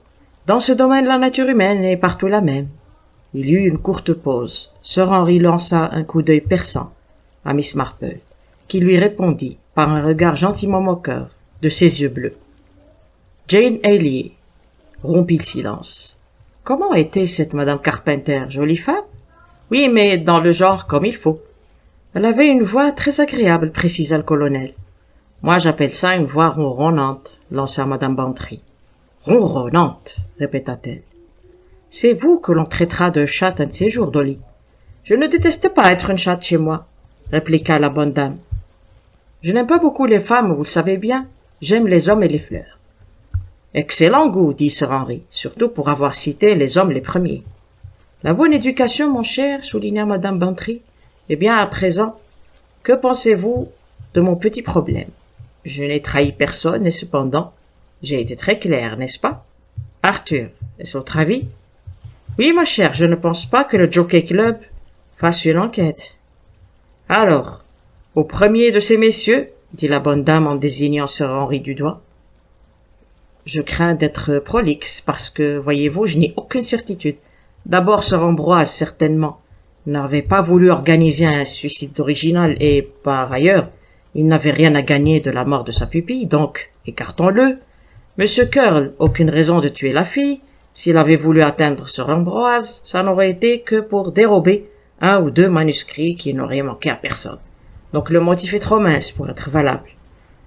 dans ce domaine la nature humaine est partout la même. Il y eut une courte pause. Sir Henry lança un coup d'œil perçant à Miss Marple, qui lui répondit par un regard gentiment moqueur de ses yeux bleus. Jane Eyre rompit le silence. Comment était cette madame Carpenter? Jolie femme? Oui, mais dans le genre comme il faut. Elle avait une voix très agréable, précisa le colonel. Moi, j'appelle ça une voix ronronnante, lança madame Bantry. Ronronnante, répéta-t-elle. C'est vous que l'on traitera de chatte un de ces jours, Dolly. Je ne déteste pas être une chatte chez moi, répliqua la bonne dame. Je n'aime pas beaucoup les femmes, vous le savez bien. J'aime les hommes et les fleurs. Excellent goût, dit sir Henry, surtout pour avoir cité les hommes les premiers. La bonne éducation, mon cher, souligna madame Bantry. Eh bien, à présent, que pensez-vous de mon petit problème? Je n'ai trahi personne et cependant, j'ai été très clair, n'est-ce pas? Arthur, est-ce votre avis? Oui, ma chère, je ne pense pas que le Jockey Club fasse une enquête. Alors, au premier de ces messieurs, dit la bonne dame en désignant sir Henry du doigt. Je crains d'être prolixe parce que, voyez-vous, je n'ai aucune certitude. D'abord, sir Ambroise, certainement, n'avait pas voulu organiser un suicide original et, par ailleurs, il n'avait rien à gagner de la mort de sa pupille, donc, écartons-le. Monsieur Curl, aucune raison de tuer la fille. S'il avait voulu atteindre sir Ambroise, ça n'aurait été que pour dérober 1 ou 2 manuscrits qui n'auraient manqué à personne. Donc le motif est trop mince pour être valable.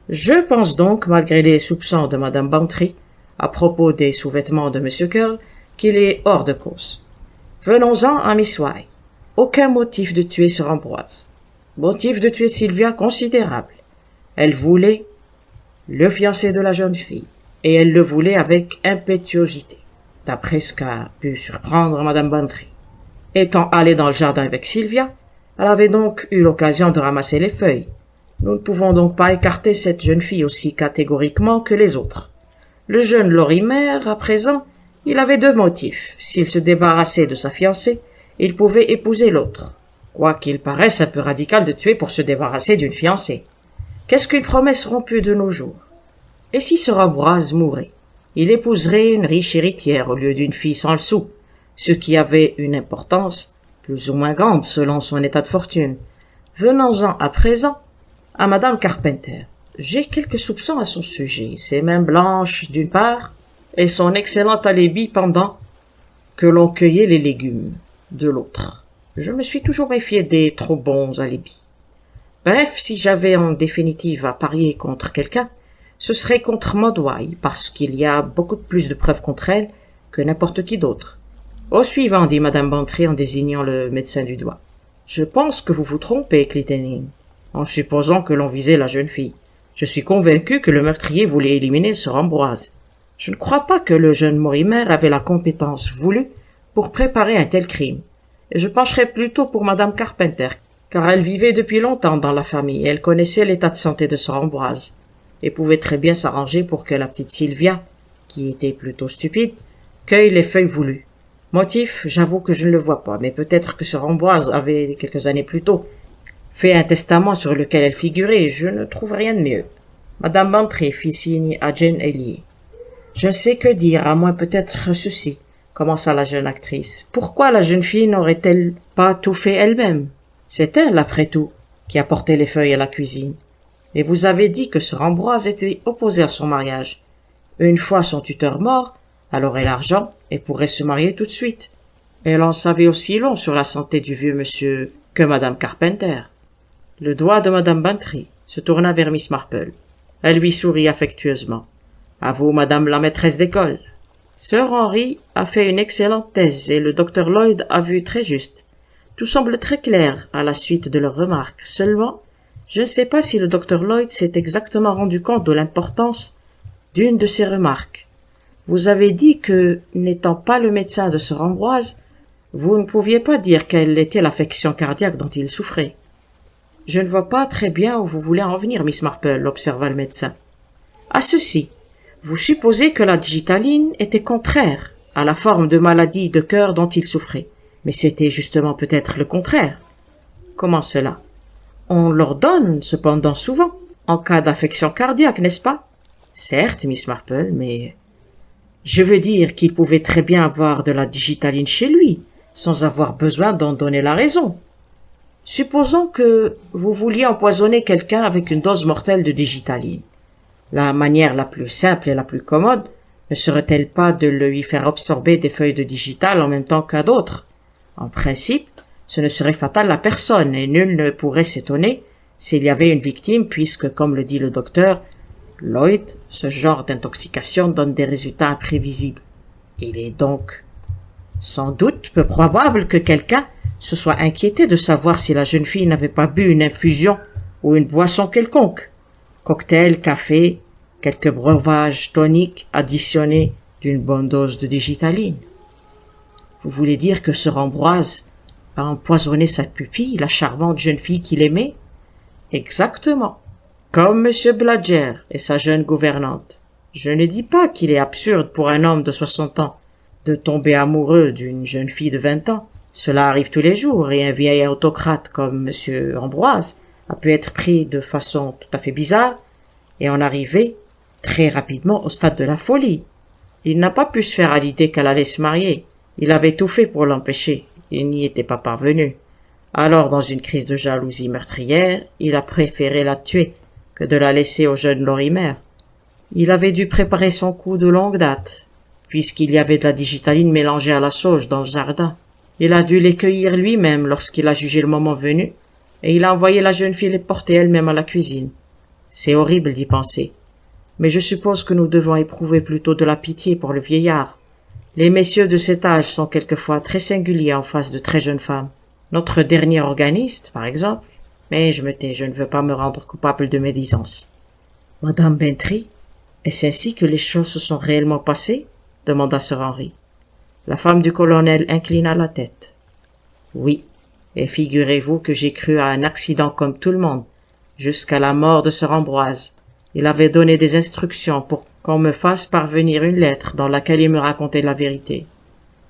Je pense donc, malgré les soupçons de madame Bantry, à propos des sous-vêtements de M. Curl qu'il est hors de cause. Venons-en à Miss White. Aucun motif de tuer Sir Ambroise. Motif de tuer Sylvia considérable. Elle voulait le fiancé de la jeune fille, et elle le voulait avec impétuosité, d'après ce qu'a pu surprendre Madame Bantry. Étant allée dans le jardin avec Sylvia, elle avait donc eu l'occasion de ramasser les feuilles. Nous ne pouvons donc pas écarter cette jeune fille aussi catégoriquement que les autres. Le jeune Lorimer, à présent, il avait deux motifs. S'il se débarrassait de sa fiancée, il pouvait épouser l'autre. Quoiqu'il paraisse un peu radical de tuer pour se débarrasser d'une fiancée. Qu'est-ce qu'une promesse rompue de nos jours? Et si Sir Ambroise mourait? Il épouserait une riche héritière au lieu d'une fille sans le sou, ce qui avait une importance plus ou moins grande selon son état de fortune. Venons-en à présent à Madame Carpenter. J'ai quelques soupçons à son sujet, ses mains blanches d'une part, et son excellent alibi pendant que l'on cueillait les légumes de l'autre. Je me suis toujours méfié des trop bons alibis. Bref, si j'avais en définitive à parier contre quelqu'un, ce serait contre Maud White, parce qu'il y a beaucoup plus de preuves contre elle que n'importe qui d'autre. Au suivant, dit Madame Bantry en désignant le médecin du doigt. Je pense que vous vous trompez, Clinton, en supposant que l'on visait la jeune fille. Je suis convaincu que le meurtrier voulait éliminer Sir Ambroise. Je ne crois pas que le jeune Mortimer avait la compétence voulue pour préparer un tel crime. Et je pencherais plutôt pour Madame Carpenter, car elle vivait depuis longtemps dans la famille et elle connaissait l'état de santé de Sir Ambroise, et pouvait très bien s'arranger pour que la petite Sylvia, qui était plutôt stupide, cueille les feuilles voulues. Motif, j'avoue que je ne le vois pas, mais peut-être que Sir Ambroise avait, quelques années plus tôt, fait un testament sur lequel elle figurait, et je ne trouve rien de mieux. Madame Bantry fit signe à Jane Elliot. Je ne sais que dire, à moins peut-être ceci, commença la jeune actrice. Pourquoi la jeune fille n'aurait-elle pas tout fait elle-même? C'est elle, après tout, qui apportait les feuilles à la cuisine. Et vous avez dit que Sir Ambroise était opposé à son mariage. Une fois son tuteur mort, elle aurait l'argent et pourrait se marier tout de suite. Elle en savait aussi long sur la santé du vieux monsieur que Madame Carpenter. Le doigt de Madame Bantry se tourna vers Miss Marple. Elle lui sourit affectueusement. « À vous, Madame la maîtresse d'école. Sir Henry a fait une excellente thèse et le docteur Lloyd a vu très juste. Tout semble très clair à la suite de leurs remarques. Seulement, je ne sais pas si le docteur Lloyd s'est exactement rendu compte de l'importance d'une de ces remarques. Vous avez dit que, n'étant pas le médecin de Sir Ambroise, vous ne pouviez pas dire quelle était l'affection cardiaque dont il souffrait. Je ne vois pas très bien où vous voulez en venir, Miss Marple, observa le médecin. À ceci, vous supposez que la digitaline était contraire à la forme de maladie de cœur dont il souffrait. Mais c'était justement peut-être le contraire. Comment cela? On l'ordonne cependant souvent, en cas d'affection cardiaque, n'est-ce pas? Certes, Miss Marple, mais... Je veux dire qu'il pouvait très bien avoir de la digitaline chez lui, sans avoir besoin d'en donner la raison. Supposons que vous vouliez empoisonner quelqu'un avec une dose mortelle de digitaline. La manière la plus simple et la plus commode ne serait-elle pas de lui faire absorber des feuilles de digital en même temps qu'à d'autres? En principe, ce ne serait fatal à personne et nul ne pourrait s'étonner s'il y avait une victime puisque, comme le dit le docteur Lloyd, ce genre d'intoxication donne des résultats imprévisibles. Il est donc sans doute peu probable que quelqu'un se soit inquiété de savoir si la jeune fille n'avait pas bu une infusion ou une boisson quelconque. Cocktail, café, quelques breuvages toniques additionnés d'une bonne dose de digitaline. Vous voulez dire que Sir Ambroise a empoisonné sa pupille, la charmante jeune fille qu'il aimait? Exactement. Comme M. Blodgett et sa jeune gouvernante. Je ne dis pas qu'il est absurde pour un homme de 60 ans de tomber amoureux d'une jeune fille de 20 ans. Cela arrive tous les jours et un vieil autocrate comme M. Ambroise a pu être pris de façon tout à fait bizarre et en arriver très rapidement au stade de la folie. Il n'a pas pu se faire à l'idée qu'elle allait se marier. Il avait tout fait pour l'empêcher. Il n'y était pas parvenu. Alors, dans une crise de jalousie meurtrière, il a préféré la tuer que de la laisser au jeune Lorimer. Il avait dû préparer son coup de longue date, puisqu'il y avait de la digitaline mélangée à la sauge dans le jardin. Il a dû les cueillir lui-même lorsqu'il a jugé le moment venu, et il a envoyé la jeune fille les porter elle-même à la cuisine. C'est horrible d'y penser. Mais je suppose que nous devons éprouver plutôt de la pitié pour le vieillard. Les messieurs de cet âge sont quelquefois très singuliers en face de très jeunes femmes. Notre dernier organiste, par exemple. Mais je me tais, je ne veux pas me rendre coupable de médisance. Madame Bentry, est-ce ainsi que les choses se sont réellement passées? Demanda Sir Henry. La femme du colonel inclina la tête. Oui, et figurez-vous que j'ai cru à un accident comme tout le monde, jusqu'à la mort de Sir Ambroise. Il avait donné des instructions pour qu'on me fasse parvenir une lettre dans laquelle il me racontait la vérité.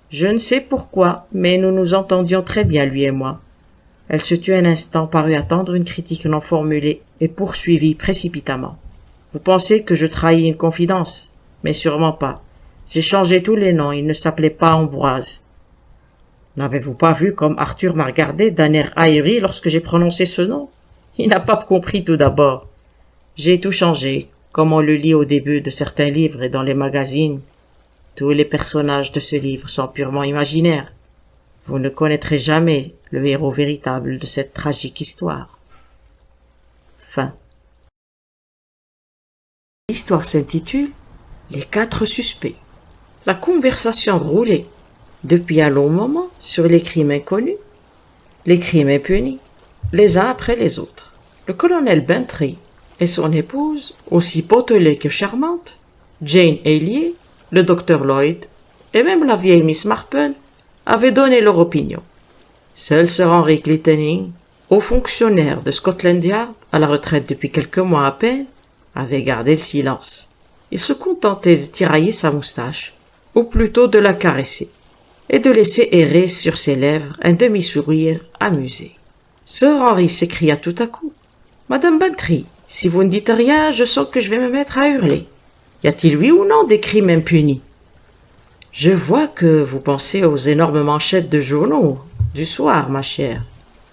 Je ne sais pourquoi, mais nous nous entendions très bien, lui et moi. Elle se tut un instant, parut attendre une critique non formulée et poursuivit précipitamment. Vous pensez que je trahis une confidence? Mais sûrement pas. J'ai changé tous les noms, il ne s'appelait pas Ambroise. N'avez-vous pas vu comme Arthur m'a regardé d'un air ahuri lorsque j'ai prononcé ce nom? Il n'a pas compris tout d'abord. J'ai tout changé, comme on le lit au début de certains livres et dans les magazines. Tous les personnages de ce livre sont purement imaginaires. Vous ne connaîtrez jamais le héros véritable de cette tragique histoire. Fin. L'histoire s'intitule « Les 4 suspects ». La conversation roulait depuis un long moment sur les crimes inconnus, les crimes impunis, les uns après les autres. Le colonel Bentry et son épouse, aussi potelée que charmante, Jane Eylier, le docteur Lloyd et même la vieille Miss Marple avaient donné leur opinion. Seul Sir Henry Clittening, haut fonctionnaire de Scotland Yard, à la retraite depuis quelques mois à peine, avait gardé le silence. Il se contentait de tirailler sa moustache, ou plutôt de la caresser, et de laisser errer sur ses lèvres un demi-sourire amusé. Sir Henry s'écria tout à coup. « Madame Bantry, si vous ne dites rien, je sens que je vais me mettre à hurler. Y a-t-il, oui ou non, des crimes impunis? Je vois que vous pensez aux énormes manchettes de journaux du soir, ma chère.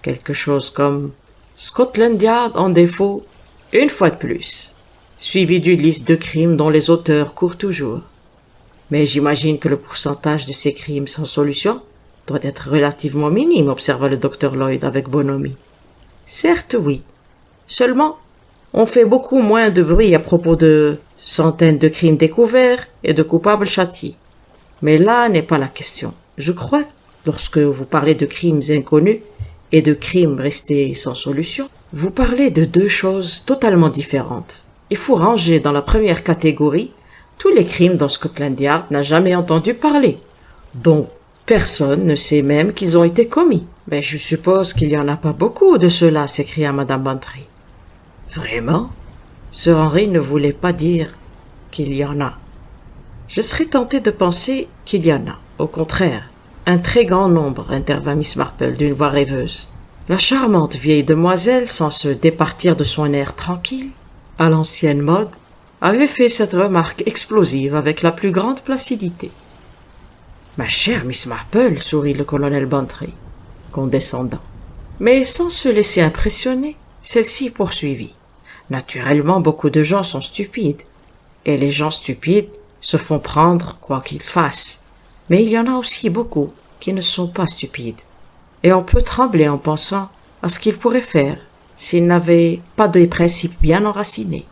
Quelque chose comme « Scotland Yard en défaut, une fois de plus », suivi d'une liste de crimes dont les auteurs courent toujours. Mais j'imagine que le pourcentage de ces crimes sans solution doit être relativement minime, observa le docteur Lloyd avec bonhomie. Certes, oui. Seulement, on fait beaucoup moins de bruit à propos de centaines de crimes découverts et de coupables châtiés. Mais là n'est pas la question. Je crois, lorsque vous parlez de crimes inconnus et de crimes restés sans solution, vous parlez de 2 choses totalement différentes. Il faut ranger dans la première catégorie tous les crimes dont Scotland Yard n'a jamais entendu parler, dont personne ne sait même qu'ils ont été commis. Mais je suppose qu'il n'y en a pas beaucoup de cela, s'écria Madame Bantry. Vraiment? Sir Henry ne voulait pas dire qu'il y en a. Je serais tenté de penser qu'il y en a. Au contraire, un très grand nombre, intervint Miss Marple d'une voix rêveuse. La charmante vieille demoiselle, sans se départir de son air tranquille, à l'ancienne mode, avait fait cette remarque explosive avec la plus grande placidité. « Ma chère Miss Marple, sourit le colonel Bantry, condescendant. Mais sans se laisser impressionner, celle-ci poursuivit. Naturellement, beaucoup de gens sont stupides, et les gens stupides se font prendre quoi qu'ils fassent. Mais il y en a aussi beaucoup qui ne sont pas stupides, et on peut trembler en pensant à ce qu'ils pourraient faire s'ils n'avaient pas des principes bien enracinés.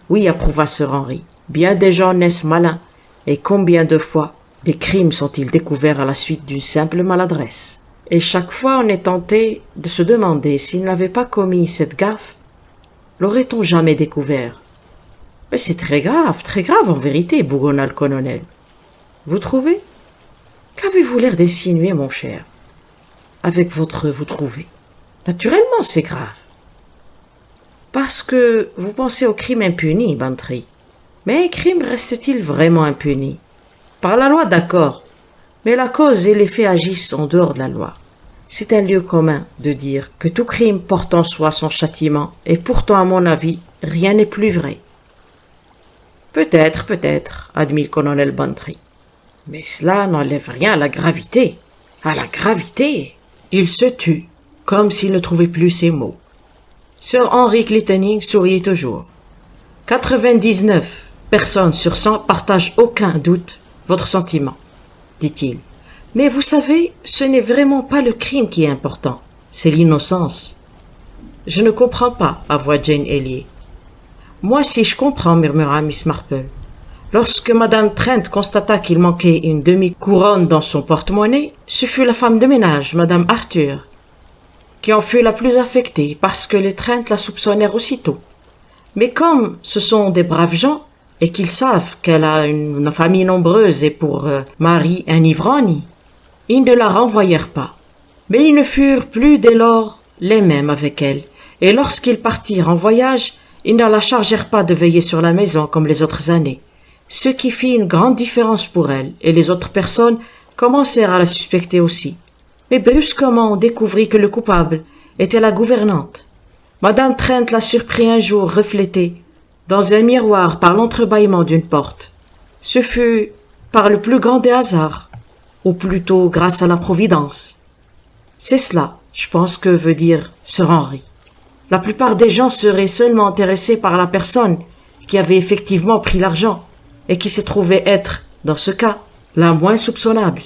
Oui, approuva Sir Henry, bien des gens naissent malins, et combien de fois des crimes sont-ils découverts à la suite d'une simple maladresse? Et chaque fois on est tenté de se demander s'ils n'avaient pas commis cette gaffe, l'aurait-on jamais découvert? Mais c'est très grave en vérité, bougonna le colonel. Vous trouvez? Qu'avez-vous l'air d'insinuer, mon cher? Avec votre « vous trouvez ». Naturellement, c'est grave. Parce que vous pensez aux crimes impunis, Bantry. Mais un crime reste-t-il vraiment impuni? Par la loi, d'accord. Mais la cause et les faits agissent en dehors de la loi. C'est un lieu commun de dire que tout crime porte en soi son châtiment, et pourtant, à mon avis, rien n'est plus vrai. Peut-être, admit le colonel Bantry. Mais cela n'enlève rien à la gravité. À la gravité! Il se tut, comme s'il ne trouvait plus ses mots. Sir Henry Clittening souriait toujours. 99 personnes sur 100 partagent aucun doute votre sentiment, dit-il. Mais vous savez, ce n'est vraiment pas le crime qui est important, c'est l'innocence. Je ne comprends pas, avoua Jane Eylier. Moi, si je comprends, murmura Miss Marple. Lorsque Madame Trent constata qu'il manquait une demi-couronne dans son porte-monnaie, ce fut la femme de ménage, Madame Arthur, qui en fut la plus affectée parce que les Trent la soupçonnèrent aussitôt. Mais comme ce sont des braves gens et qu'ils savent qu'elle a une famille nombreuse et pour mari un ivrogne, ils ne la renvoyèrent pas. Mais ils ne furent plus dès lors les mêmes avec elle, et lorsqu'ils partirent en voyage, ils ne la chargèrent pas de veiller sur la maison comme les autres années, ce qui fit une grande différence pour elle, et les autres personnes commencèrent à la suspecter aussi. Mais brusquement on découvrit que le coupable était la gouvernante. Madame Trent la surprit un jour reflétée dans un miroir par l'entrebâillement d'une porte. Ce fut par le plus grand des hasards, ou plutôt grâce à la providence. C'est cela, je pense, que veut dire Sir Henry. La plupart des gens seraient seulement intéressés par la personne qui avait effectivement pris l'argent et qui se trouvait être, dans ce cas, la moins soupçonnable,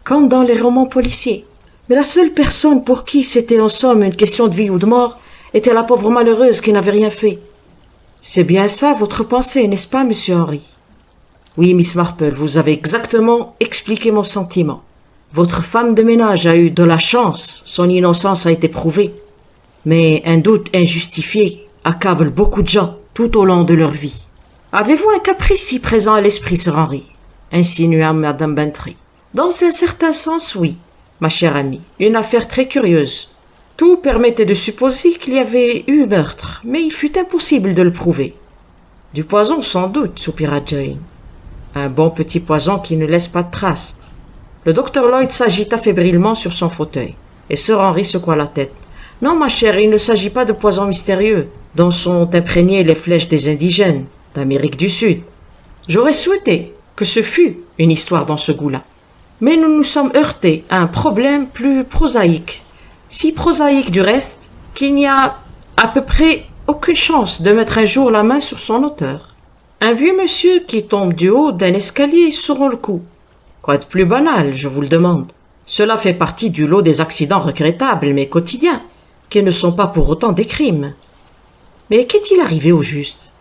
comme dans les romans policiers. Mais la seule personne pour qui c'était en somme une question de vie ou de mort était la pauvre malheureuse qui n'avait rien fait. C'est bien ça votre pensée, n'est-ce pas, monsieur Henry? Oui, Miss Marple, vous avez exactement expliqué mon sentiment. Votre femme de ménage a eu de la chance, son innocence a été prouvée. Mais un doute injustifié accable beaucoup de gens tout au long de leur vie. Avez-vous un caprice si présent à l'esprit, Sir Henry? Insinua Madame Bantry. Dans un certain sens, oui, ma chère amie. Une affaire très curieuse. Tout permettait de supposer qu'il y avait eu meurtre, mais il fut impossible de le prouver. Du poison, sans doute, soupira Jane. Un bon petit poison qui ne laisse pas de traces. Le docteur Lloyd s'agita fébrilement sur son fauteuil, et Sir Henry secoua la tête. Non, ma chère, il ne s'agit pas de poison mystérieux, dont sont imprégnées les flèches des indigènes d'Amérique du Sud. J'aurais souhaité que ce fût une histoire dans ce goût-là. Mais nous nous sommes heurtés à un problème plus prosaïque. Si prosaïque du reste, qu'il n'y a à peu près aucune chance de mettre un jour la main sur son auteur. Un vieux monsieur qui tombe du haut d'un escalier sur le coup. Quoi de plus banal, je vous le demande. Cela fait partie du lot des accidents regrettables mais quotidiens, qui ne sont pas pour autant des crimes. Mais qu'est-il arrivé au juste?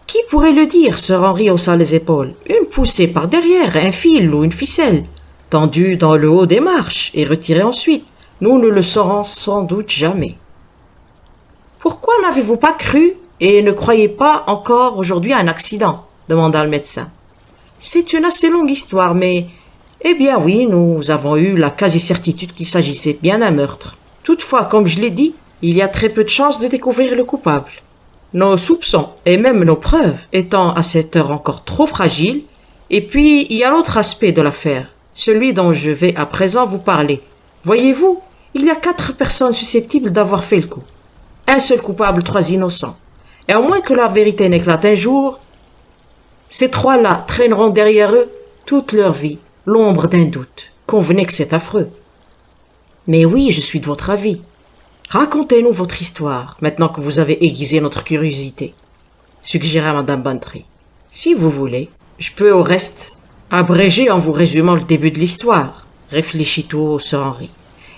Qui pourrait le dire? Sir Henry haussa les épaules. Une poussée par derrière, un fil ou une ficelle, tendue dans le haut des marches et retirée ensuite. Nous ne le saurons sans doute jamais. Pourquoi n'avez-vous pas cru et ne croyez pas encore aujourd'hui à un accident? Demanda le médecin. C'est une assez longue histoire, mais... Eh bien oui, nous avons eu la quasi-certitude qu'il s'agissait bien d'un meurtre. Toutefois, comme je l'ai dit, il y a très peu de chances de découvrir le coupable. Nos soupçons et même nos preuves étant à cette heure encore trop fragiles, et puis il y a l'autre aspect de l'affaire, celui dont je vais à présent vous parler. Voyez-vous, il y a 4 personnes susceptibles d'avoir fait le coup. Un seul coupable, 3 innocents. Et à moins que la vérité n'éclate un jour, ces 3-là traîneront derrière eux toute leur vie l'ombre d'un doute. Convenez que c'est affreux. Mais oui, je suis de votre avis. Racontez-nous votre histoire, maintenant que vous avez aiguisé notre curiosité, suggéra Madame Bantry. Si vous voulez, je peux au reste abréger en vous résumant le début de l'histoire, réfléchit tout haut Sir Henry.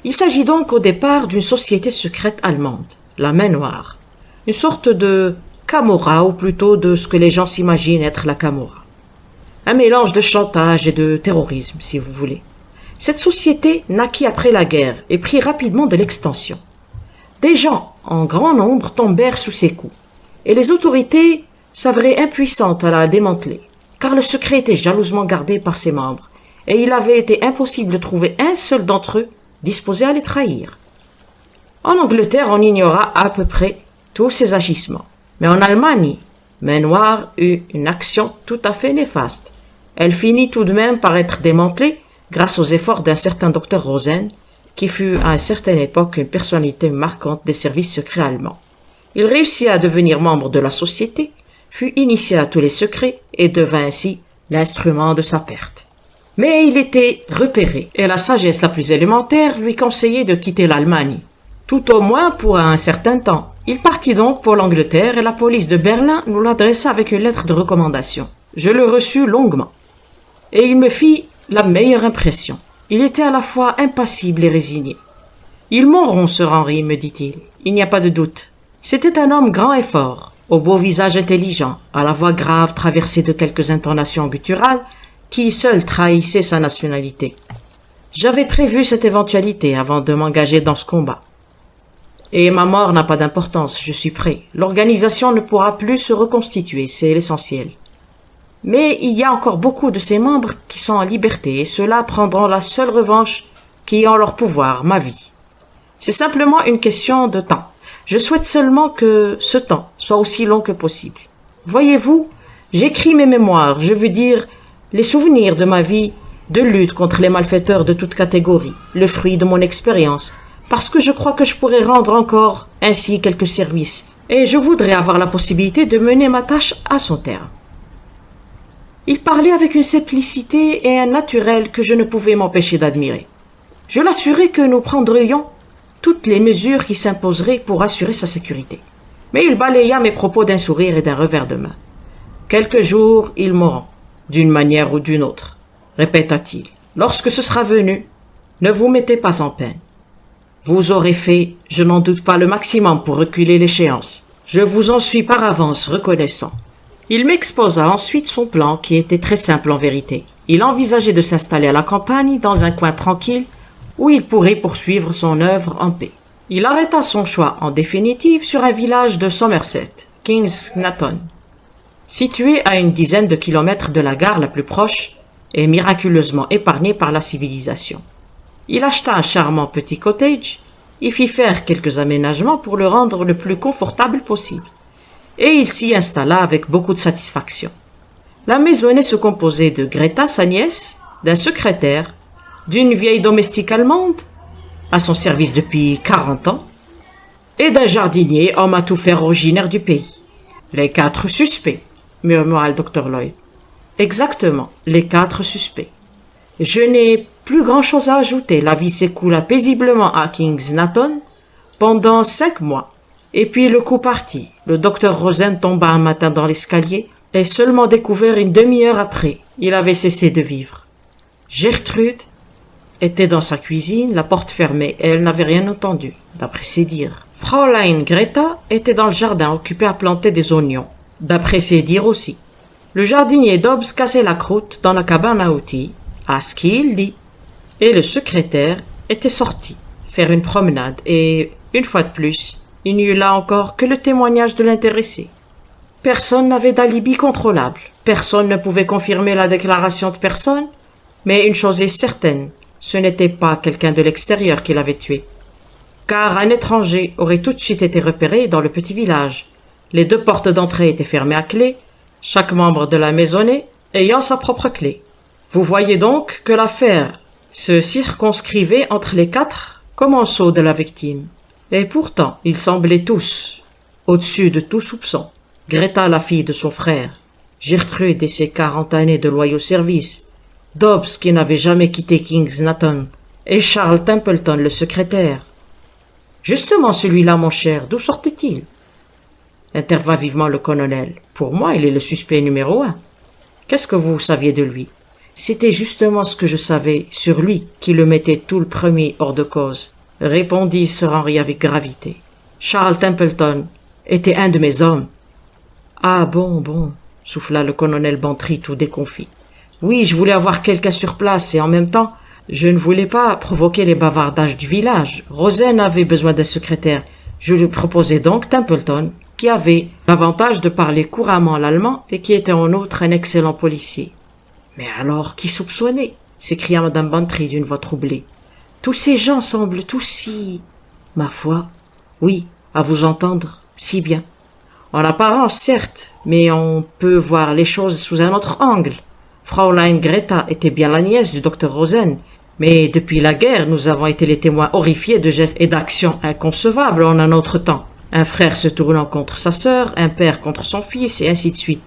Il s'agit donc au départ d'une société secrète allemande, la Main Noire, une sorte de Camorra, ou plutôt de ce que les gens s'imaginent être la Camorra. Un mélange de chantage et de terrorisme, si vous voulez. Cette société naquit après la guerre et prit rapidement de l'extension. Des gens en grand nombre tombèrent sous ses coups, et les autorités s'avéraient impuissantes à la démanteler, car le secret était jalousement gardé par ses membres, et il avait été impossible de trouver un seul d'entre eux disposé à les trahir. En Angleterre, on ignora à peu près tous ces agissements, mais en Allemagne, Main Noire eut une action tout à fait néfaste. Elle finit tout de même par être démantelée grâce aux efforts d'un certain docteur Rosen, qui fut à une certaine époque une personnalité marquante des services secrets allemands. Il réussit à devenir membre de la société, fut initié à tous les secrets et devint ainsi l'instrument de sa perte. Mais il était repéré, et la sagesse la plus élémentaire lui conseillait de quitter l'Allemagne, tout au moins pour un certain temps. Il partit donc pour l'Angleterre et la police de Berlin nous l'adressa avec une lettre de recommandation. Je le reçus longuement, et il me fit la meilleure impression. Il était à la fois impassible et résigné. « Ils mourront, Sir Henry, me dit-il. Il n'y a pas de doute. C'était un homme grand et fort. au beau visage intelligent, à la voix grave traversée de quelques intonations gutturales qui seules trahissaient sa nationalité. J'avais prévu cette éventualité avant de m'engager dans ce combat. Et ma mort n'a pas d'importance, je suis prêt. L'organisation ne pourra plus se reconstituer, c'est l'essentiel. Mais il y a encore beaucoup de ses membres qui sont en liberté et ceux-là prendront la seule revanche qui est en leur pouvoir, ma vie. C'est simplement une question de temps. Je souhaite seulement que ce temps soit aussi long que possible. Voyez-vous, j'écris mes mémoires, je veux dire les souvenirs de ma vie de lutte contre les malfaiteurs de toute catégorie, le fruit de mon expérience, parce que je crois que je pourrais rendre encore ainsi quelques services, et je voudrais avoir la possibilité de mener ma tâche à son terme. Il parlait avec une simplicité et un naturel que je ne pouvais m'empêcher d'admirer. Je l'assurais que nous prendrions toutes les mesures qui s'imposeraient pour assurer sa sécurité. Mais il balaya mes propos d'un sourire et d'un revers de main. « Quelques jours, ils mourront, d'une manière ou d'une autre, » répéta-t-il. « Lorsque ce sera venu, ne vous mettez pas en peine. Vous aurez fait, je n'en doute pas, le maximum pour reculer l'échéance. Je vous en suis par avance reconnaissant. » Il m'exposa ensuite son plan qui était très simple en vérité. Il envisageait de s'installer à la campagne dans un coin tranquille où il pourrait poursuivre son œuvre en paix. Il arrêta son choix en définitive sur un village de Somerset, Kingsnatton, situé à une dizaine de kilomètres de la gare la plus proche et miraculeusement épargné par la civilisation. Il acheta un charmant petit cottage, y fit faire quelques aménagements pour le rendre le plus confortable possible, et il s'y installa avec beaucoup de satisfaction. La maisonnée se composait de Greta, sa nièce, d'un secrétaire, d'une vieille domestique allemande, à son service depuis 40 ans, et d'un jardinier, homme à tout faire originaire du pays. « Les 4 suspects », murmura le docteur Lloyd. « Exactement, les 4 suspects. Je n'ai plus grand-chose à ajouter. La vie s'écoula paisiblement à Kingsnatton pendant 5 mois. Et puis le coup partit. Le docteur Rosen tomba un matin dans l'escalier et seulement découvert une demi-heure après. Il avait cessé de vivre. Gertrude était dans sa cuisine, la porte fermée, et elle n'avait rien entendu, d'après ses dires. Fraulein Greta était dans le jardin, occupée à planter des oignons, d'après ses dires aussi. Le jardinier Dobbs cassait la croûte dans la cabane à outils, à ce qu'il dit. Et le secrétaire était sorti faire une promenade, et, une fois de plus, il n'y eut là encore que le témoignage de l'intéressé. Personne n'avait d'alibi contrôlable, personne ne pouvait confirmer la déclaration de personne, mais une chose est certaine, ce n'était pas quelqu'un de l'extérieur qui l'avait tué, car un étranger aurait tout de suite été repéré dans le petit village. Les 2 portes d'entrée étaient fermées à clé, chaque membre de la maisonnée ayant sa propre clé. Vous voyez donc que l'affaire se circonscrivait entre les 4 commensaux de la victime. Et pourtant, ils semblaient tous au-dessus de tout soupçon. Greta, la fille de son frère, Gertrude et ses 40 années de loyaux services, Dobbs qui n'avait jamais quitté Kingsnatton, et Charles Templeton, le secrétaire. Justement celui-là, mon cher, d'où sortait-il? Intervint vivement le colonel. Pour moi, il est le suspect numéro 1. Qu'est-ce que vous saviez de lui? C'était justement ce que je savais sur lui qui le mettait tout le premier hors de cause, répondit Sir Henry avec gravité. Charles Templeton était un de mes hommes. Ah bon, souffla le colonel Bantry tout déconfit. Oui, je voulais avoir quelqu'un sur place et en même temps, je ne voulais pas provoquer les bavardages du village. Rosen avait besoin d'un secrétaire. Je lui proposai donc Templeton, qui avait l'avantage de parler couramment l'allemand et qui était en outre un excellent policier. Mais alors, qui soupçonnait? S'écria madame Bantry d'une voix troublée. Tous ces gens semblent tous si... Ma foi, oui, à vous entendre, si bien. En apparence, certes, mais on peut voir les choses sous un autre angle. Fraulein Greta était bien la nièce du docteur Rosen, mais depuis la guerre, nous avons été les témoins horrifiés de gestes et d'actions inconcevables en un autre temps. Un frère se tournant contre sa sœur, un père contre son fils, et ainsi de suite.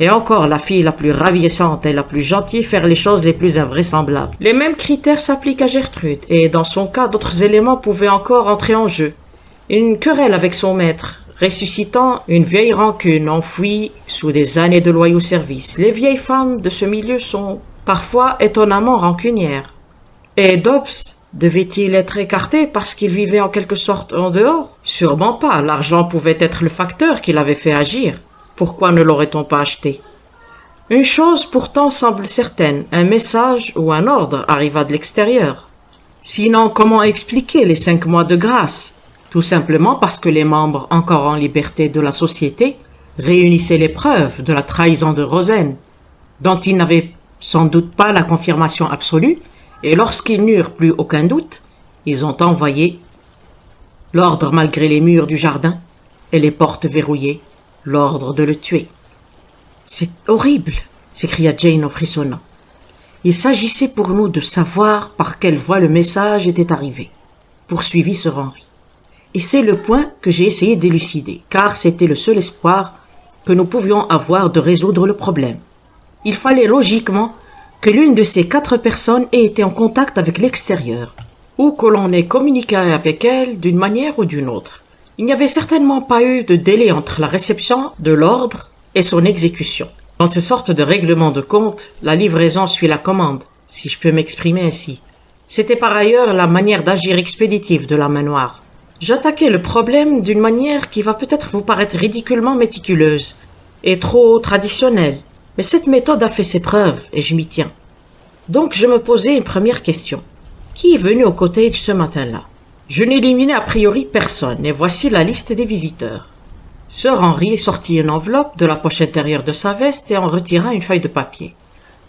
Et encore la fille la plus ravissante et la plus gentille faire les choses les plus invraisemblables. Les mêmes critères s'appliquent à Gertrude, et dans son cas, d'autres éléments pouvaient encore entrer en jeu. Une querelle avec son maître, ressuscitant une vieille rancune enfouie sous des années de loyaux services. Les vieilles femmes de ce milieu sont parfois étonnamment rancunières. Et Dobbs Devait-il être écarté parce qu'il vivait en quelque sorte en dehors? Sûrement pas, l'argent pouvait être le facteur qui l'avait fait agir. Pourquoi ne l'aurait-on pas acheté? Une chose pourtant semble certaine, un message ou un ordre arriva de l'extérieur. Sinon, comment expliquer les 5 mois de grâce? Tout simplement parce que les membres encore en liberté de la société réunissaient les preuves de la trahison de Rosen, dont ils n'avaient sans doute pas la confirmation absolue, et lorsqu'ils n'eurent plus aucun doute, ils ont envoyé l'ordre malgré les murs du jardin et les portes verrouillées, l'ordre de le tuer. « C'est horrible !» s'écria Jane en frissonnant. Il s'agissait pour nous de savoir par quelle voie le message était arrivé, poursuivit Sir Henry. Et c'est le point que j'ai essayé d'élucider, car c'était le seul espoir que nous pouvions avoir de résoudre le problème. Il fallait logiquement que l'une de ces 4 personnes ait été en contact avec l'extérieur, ou que l'on ait communiqué avec elle d'une manière ou d'une autre. Il n'y avait certainement pas eu de délai entre la réception de l'ordre et son exécution. Dans ces sortes de règlements de compte, la livraison suit la commande, si je peux m'exprimer ainsi. C'était par ailleurs la manière d'agir expéditive de la main noire. J'attaquais le problème d'une manière qui va peut-être vous paraître ridiculement méticuleuse et trop traditionnelle, mais cette méthode a fait ses preuves et je m'y tiens. Donc je me posais une première question. Qui est venu au cottage ce matin-là? Je n'éliminais a priori personne et voici la liste des visiteurs. Sir Henry sortit une enveloppe de la poche intérieure de sa veste et en retira une feuille de papier.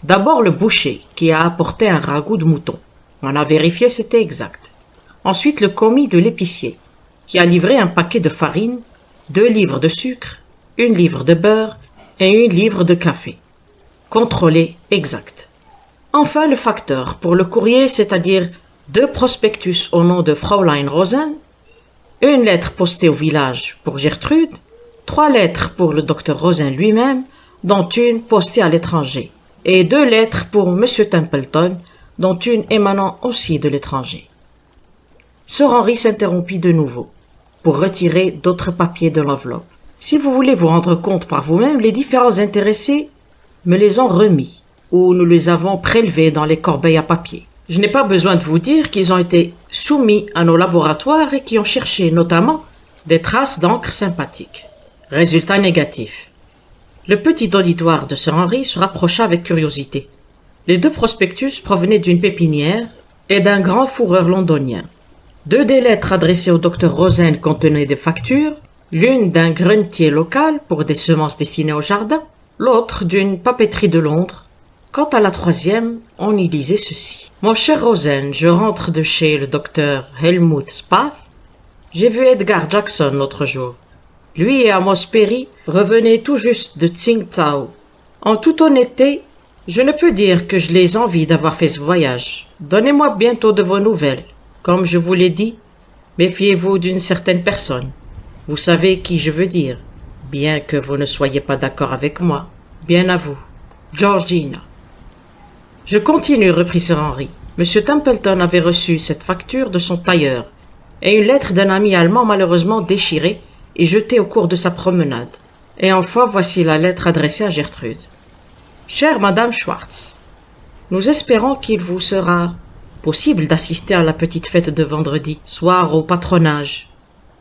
D'abord le boucher, qui a apporté un ragoût de mouton. On a vérifié, c'était exact. Ensuite le commis de l'épicier, qui a livré un paquet de farine, 2 livres de sucre, 1 livre de beurre et 1 livre de café. Contrôlé, exact. Enfin le facteur, pour le courrier, c'est-à-dire 2 prospectus au nom de Fraulein Rosen, 1 lettre postée au village pour Gertrude, 3 lettres pour le docteur Rosen lui-même, dont une postée à l'étranger, et 2 lettres pour M. Templeton, dont une émanant aussi de l'étranger. Sir Henry s'interrompit de nouveau, pour retirer d'autres papiers de l'enveloppe. Si vous voulez vous rendre compte par vous-même, les différents intéressés me les ont remis, ou nous les avons prélevés dans les corbeilles à papier. Je n'ai pas besoin de vous dire qu'ils ont été soumis à nos laboratoires et qui ont cherché notamment des traces d'encre sympathique. Résultat négatif. Le petit auditoire de Sir Henry se rapprocha avec curiosité. Les 2 prospectus provenaient d'une pépinière et d'un grand fourreur londonien. 2 des lettres adressées au docteur Rosen contenaient des factures, l'une d'un grunetier local pour des semences destinées au jardin, l'autre d'une papeterie de Londres. Quant à la 3e, on y lisait ceci. « Mon cher Rosen, je rentre de chez le docteur Helmut Spath. J'ai vu Edgar Jackson l'autre jour. Lui et Amos Perry revenaient tout juste de Tsingtao. En toute honnêteté, je ne peux dire que je les envie d'avoir fait ce voyage. Donnez-moi bientôt de vos nouvelles. Comme je vous l'ai dit, méfiez-vous d'une certaine personne. Vous savez qui je veux dire, bien que vous ne soyez pas d'accord avec moi. Bien à vous. Georgina. » Je continue, reprit Sir Henry. Monsieur Templeton avait reçu cette facture de son tailleur et une lettre d'un ami allemand malheureusement déchirée et jetée au cours de sa promenade. Et enfin, voici la lettre adressée à Gertrude. Chère Madame Schwartz, nous espérons qu'il vous sera possible d'assister à la petite fête de vendredi soir au patronage,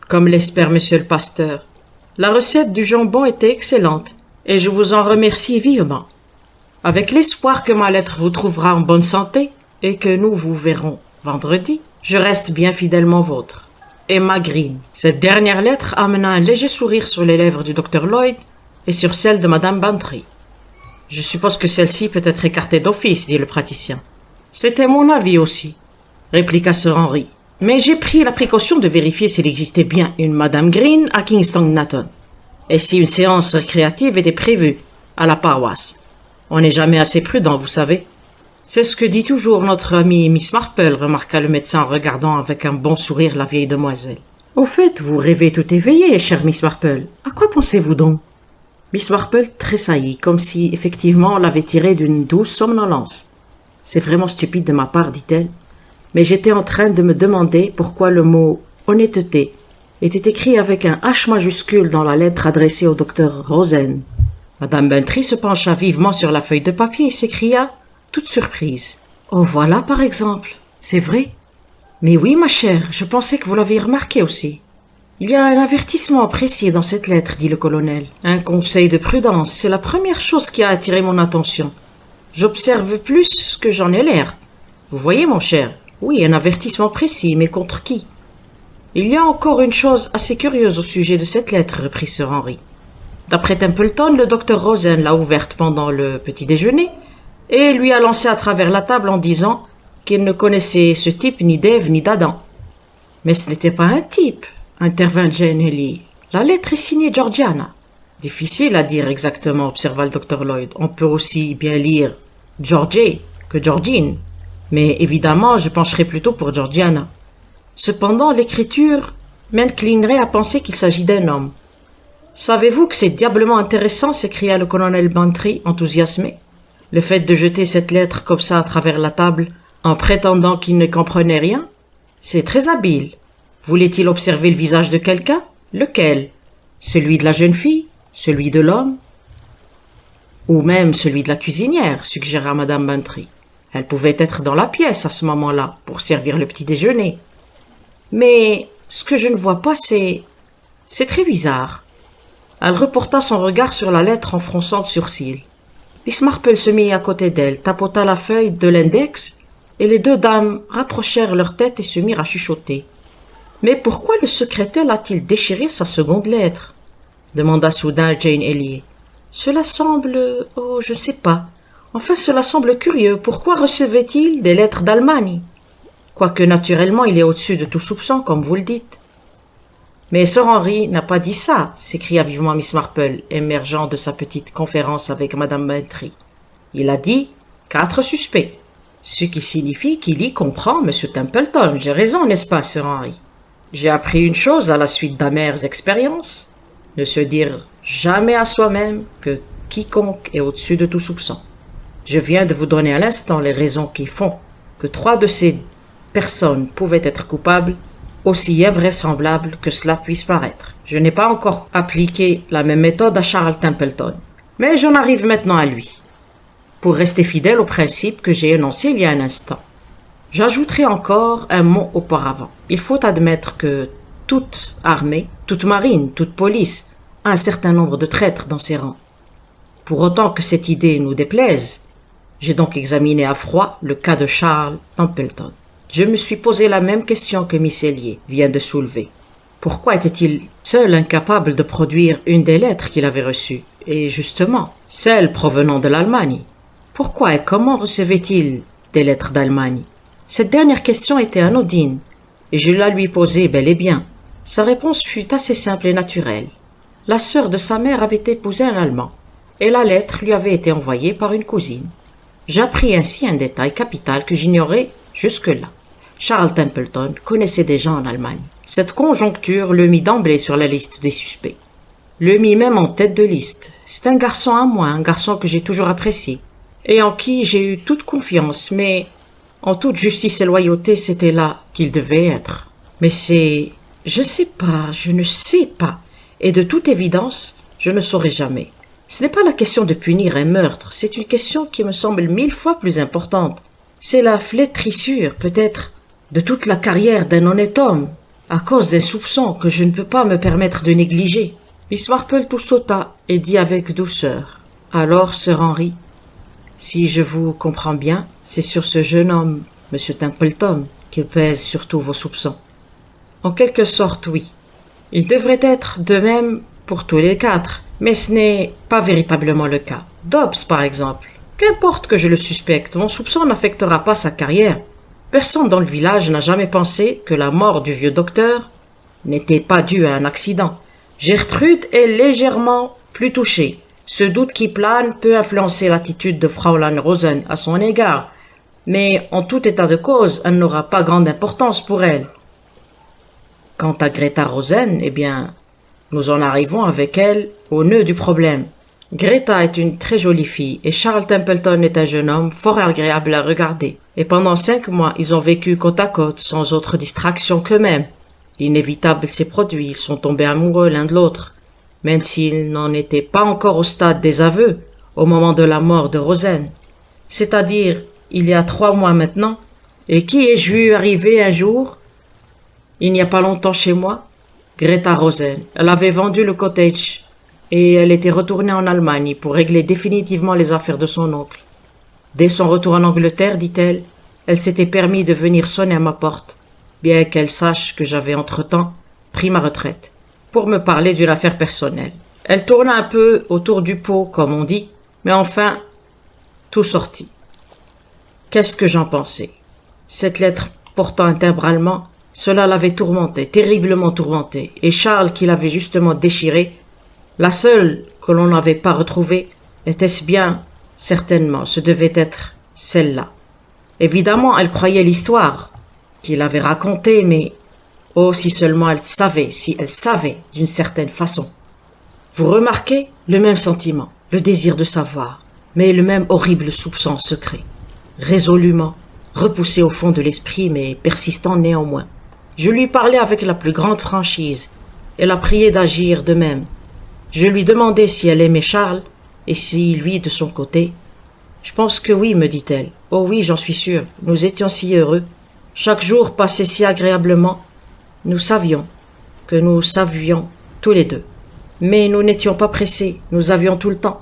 comme l'espère Monsieur le pasteur. La recette du jambon était excellente et je vous en remercie vivement. Avec l'espoir que ma lettre vous trouvera en bonne santé et que nous vous verrons vendredi, je reste bien fidèlement vôtre. Emma Green. Cette dernière lettre amena un léger sourire sur les lèvres du docteur Lloyd et sur celle de Madame Bantry. Je suppose que celle-ci peut être écartée d'office, dit le praticien. C'était mon avis aussi, répliqua Sir Henry. Mais j'ai pris la précaution de vérifier s'il existait bien une Madame Green à Kingston-Nathan, et si une séance récréative était prévue à la paroisse. On n'est jamais assez prudent, vous savez. C'est ce que dit toujours notre amie Miss Marple, remarqua le médecin en regardant avec un bon sourire la vieille demoiselle. Au fait, vous rêvez tout éveillée, chère Miss Marple. À quoi pensez-vous donc? Miss Marple tressaillit, comme si, effectivement, on l'avait tirée d'une douce somnolence. C'est vraiment stupide de ma part, dit-elle. Mais j'étais en train de me demander pourquoi le mot « honnêteté » était écrit avec un H majuscule dans la lettre adressée au docteur Rosen. Madame Bantry se pencha vivement sur la feuille de papier et s'écria, toute surprise. « Oh, voilà, par exemple. C'est vrai. Mais oui, ma chère, je pensais que vous l'aviez remarqué aussi. Il y a un avertissement précis dans cette lettre, dit le colonel. Un conseil de prudence, c'est la première chose qui a attiré mon attention. J'observe plus que j'en ai l'air. Vous voyez, mon cher? Oui, un avertissement précis, mais contre qui? Il y a encore une chose assez curieuse au sujet de cette lettre, reprit Sir Henry. D'après Templeton, le docteur Rosen l'a ouverte pendant le petit déjeuner et lui a lancé à travers la table en disant qu'il ne connaissait ce type ni d'Ève ni d'Adam. Mais ce n'était pas un type, intervint Jane Ellie. La lettre est signée Georgiana. Difficile à dire exactement, observa le docteur Lloyd. On peut aussi bien lire Georgie que Georgine. Mais évidemment, je pencherai plutôt pour Georgiana. Cependant, l'écriture m'inclinerait à penser qu'il s'agit d'un homme. Savez-vous que c'est diablement intéressant, s'écria le colonel Bantry, enthousiasmé. Le fait de jeter cette lettre comme ça à travers la table, en prétendant qu'il ne comprenait rien, c'est très habile. Voulait-il observer le visage de quelqu'un? Lequel? Celui de la jeune fille? Celui de l'homme? Ou même celui de la cuisinière, suggéra madame Bantry. Elle pouvait être dans la pièce à ce moment-là, pour servir le petit déjeuner. Mais ce que je ne vois pas, c'est très bizarre. Elle reporta son regard sur la lettre en fronçant le sourcil. Miss Marple se mit à côté d'elle, tapota la feuille de l'index, et les deux dames rapprochèrent leurs têtes et se mirent à chuchoter. « Mais pourquoi le secrétaire a-t-il déchiré sa seconde lettre ?» demanda soudain Jane Elliot. « Cela semble... oh, je ne sais pas. Enfin, cela semble curieux. Pourquoi recevait-il des lettres d'Allemagne? Quoique naturellement il est au-dessus de tout soupçon, comme vous le dites. » Mais Sir Henry n'a pas dit ça, s'écria vivement Miss Marple, émergeant de sa petite conférence avec madame Bantry. Il a dit 4 suspects, ce qui signifie qu'il y comprend monsieur Templeton. J'ai raison, n'est-ce pas, Sir Henry? J'ai appris une chose à la suite d'amères expériences, ne se dire jamais à soi-même que quiconque est au-dessus de tout soupçon. Je viens de vous donner à l'instant les raisons qui font que 3 de ces personnes pouvaient être coupables, aussi invraisemblable que cela puisse paraître. Je n'ai pas encore appliqué la même méthode à Charles Templeton, mais j'en arrive maintenant à lui, pour rester fidèle au principe que j'ai énoncé il y a un instant. J'ajouterai encore un mot auparavant. Il faut admettre que toute armée, toute marine, toute police a un certain nombre de traîtres dans ses rangs. Pour autant que cette idée nous déplaise, j'ai donc examiné à froid le cas de Charles Templeton. Je me suis posé la même question que Miss Elliot vient de soulever. Pourquoi était-il seul incapable de produire une des lettres qu'il avait reçues, et justement, celle provenant de l'Allemagne? Pourquoi et comment recevait-il des lettres d'Allemagne? Cette dernière question était anodine, et je la lui posai bel et bien. Sa réponse fut assez simple et naturelle. La sœur de sa mère avait épousé un Allemand, et la lettre lui avait été envoyée par une cousine. J'appris ainsi un détail capital que j'ignorais jusque-là. Charles Templeton connaissait des gens en Allemagne. Cette conjoncture le mit d'emblée sur la liste des suspects. Le mit même en tête de liste. C'est un garçon à moi, un garçon que j'ai toujours apprécié, et en qui j'ai eu toute confiance, mais en toute justice et loyauté, c'était là qu'il devait être. Mais c'est... je ne sais pas, et de toute évidence, je ne saurai jamais. Ce n'est pas la question de punir un meurtre, c'est une question qui me semble 1000 fois plus importante. C'est la flétrissure, peut-être, de toute la carrière d'un honnête homme, à cause des soupçons que je ne peux pas me permettre de négliger. Miss Marple tout sauta et dit avec douceur. Alors, Sir Henry, si je vous comprends bien, c'est sur ce jeune homme, monsieur Templeton, qu'il pèse surtout vos soupçons. En quelque sorte, oui. Il devrait être de même pour tous les 4, mais ce n'est pas véritablement le cas. Dobbs, par exemple. Qu'importe que je le suspecte, mon soupçon n'affectera pas sa carrière. Personne dans le village n'a jamais pensé que la mort du vieux docteur n'était pas due à un accident. Gertrude est légèrement plus touchée. Ce doute qui plane peut influencer l'attitude de Fraulein Rosen à son égard, mais en tout état de cause, elle n'aura pas grande importance pour elle. Quant à Greta Rosen, eh bien, nous en arrivons avec elle au nœud du problème. Greta est une très jolie fille et Charles Templeton est un jeune homme fort agréable à regarder. Et pendant 5 mois, ils ont vécu côte à côte sans autre distraction qu'eux-mêmes. L'inévitable s'est produit, ils sont tombés amoureux l'un de l'autre, même s'ils n'en étaient pas encore au stade des aveux, au moment de la mort de Rosen. C'est-à-dire, il y a 3 mois maintenant, Et qui ai-je vu arriver un jour, il n'y a pas longtemps chez moi? Greta Rosen. Elle avait vendu le cottage et elle était retournée en Allemagne pour régler définitivement les affaires de son oncle. Dès son retour en Angleterre, dit-elle, elle s'était permis de venir sonner à ma porte, bien qu'elle sache que j'avais entre-temps pris ma retraite, pour me parler d'une affaire personnelle. Elle tourna un peu autour du pot, comme on dit, mais enfin, tout sortit. Qu'est-ce que j'en pensais? Cette lettre portant un timbre allemand, cela l'avait tourmenté, terriblement tourmenté, et Charles, qui l'avait justement déchirée, la seule que l'on n'avait pas retrouvée, était-ce bien? Certainement, ce devait être celle-là. Évidemment, elle croyait l'histoire qu'il avait racontée, mais oh, si seulement elle savait d'une certaine façon. Vous remarquez le même sentiment, le désir de savoir, mais le même horrible soupçon secret, résolument repoussé au fond de l'esprit, mais persistant néanmoins. Je lui parlais avec la plus grande franchise et la priais d'agir de même. Je lui demandai si elle aimait Charles et si lui de son côté. Je pense que oui, me dit-elle. Oh oui, j'en suis sûre. Nous étions si heureux. Chaque jour passait si agréablement. Nous savions que nous savions tous les deux. Mais nous n'étions pas pressés. Nous avions tout le temps.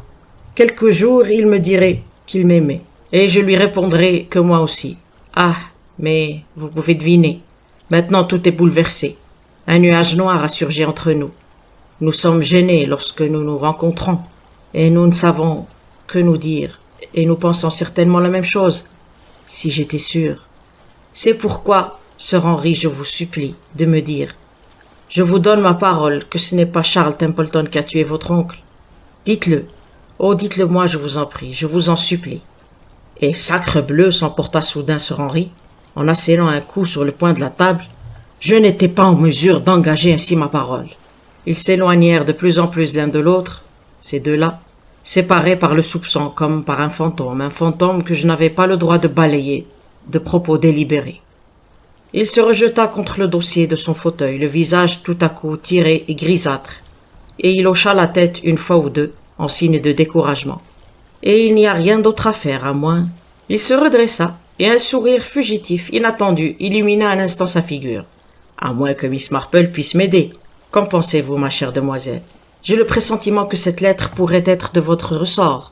Quelques jours, il me dirait qu'il m'aimait. Et je lui répondrais que moi aussi. Ah, mais vous pouvez deviner. Maintenant tout est bouleversé. Un nuage noir a surgi entre nous. Nous sommes gênés lorsque nous nous rencontrons, et nous ne savons que nous dire, et nous pensons certainement la même chose, si j'étais sûr. C'est pourquoi, Sir Henry, je vous supplie de me dire, je vous donne ma parole que ce n'est pas Charles Templeton qui a tué votre oncle. Dites-le. Oh, dites-le moi, je vous en prie, je vous en supplie. Et sacrebleu, s'emporta soudain Sir Henry, en assénant un coup sur le point de la table. Je n'étais pas en mesure d'engager ainsi ma parole. Ils s'éloignèrent de plus en plus l'un de l'autre, ces deux-là, séparés par le soupçon comme par un fantôme que je n'avais pas le droit de balayer de propos délibérés. Il se rejeta contre le dossier de son fauteuil, le visage tout à coup tiré et grisâtre, et il hocha la tête une fois ou deux, en signe de découragement. Et il n'y a rien d'autre à faire, à moins... Il se redressa, et un sourire fugitif, inattendu, illumina un instant sa figure. À moins que Miss Marple puisse m'aider. Qu'en pensez-vous, ma chère demoiselle? J'ai le pressentiment que cette lettre pourrait être de votre ressort.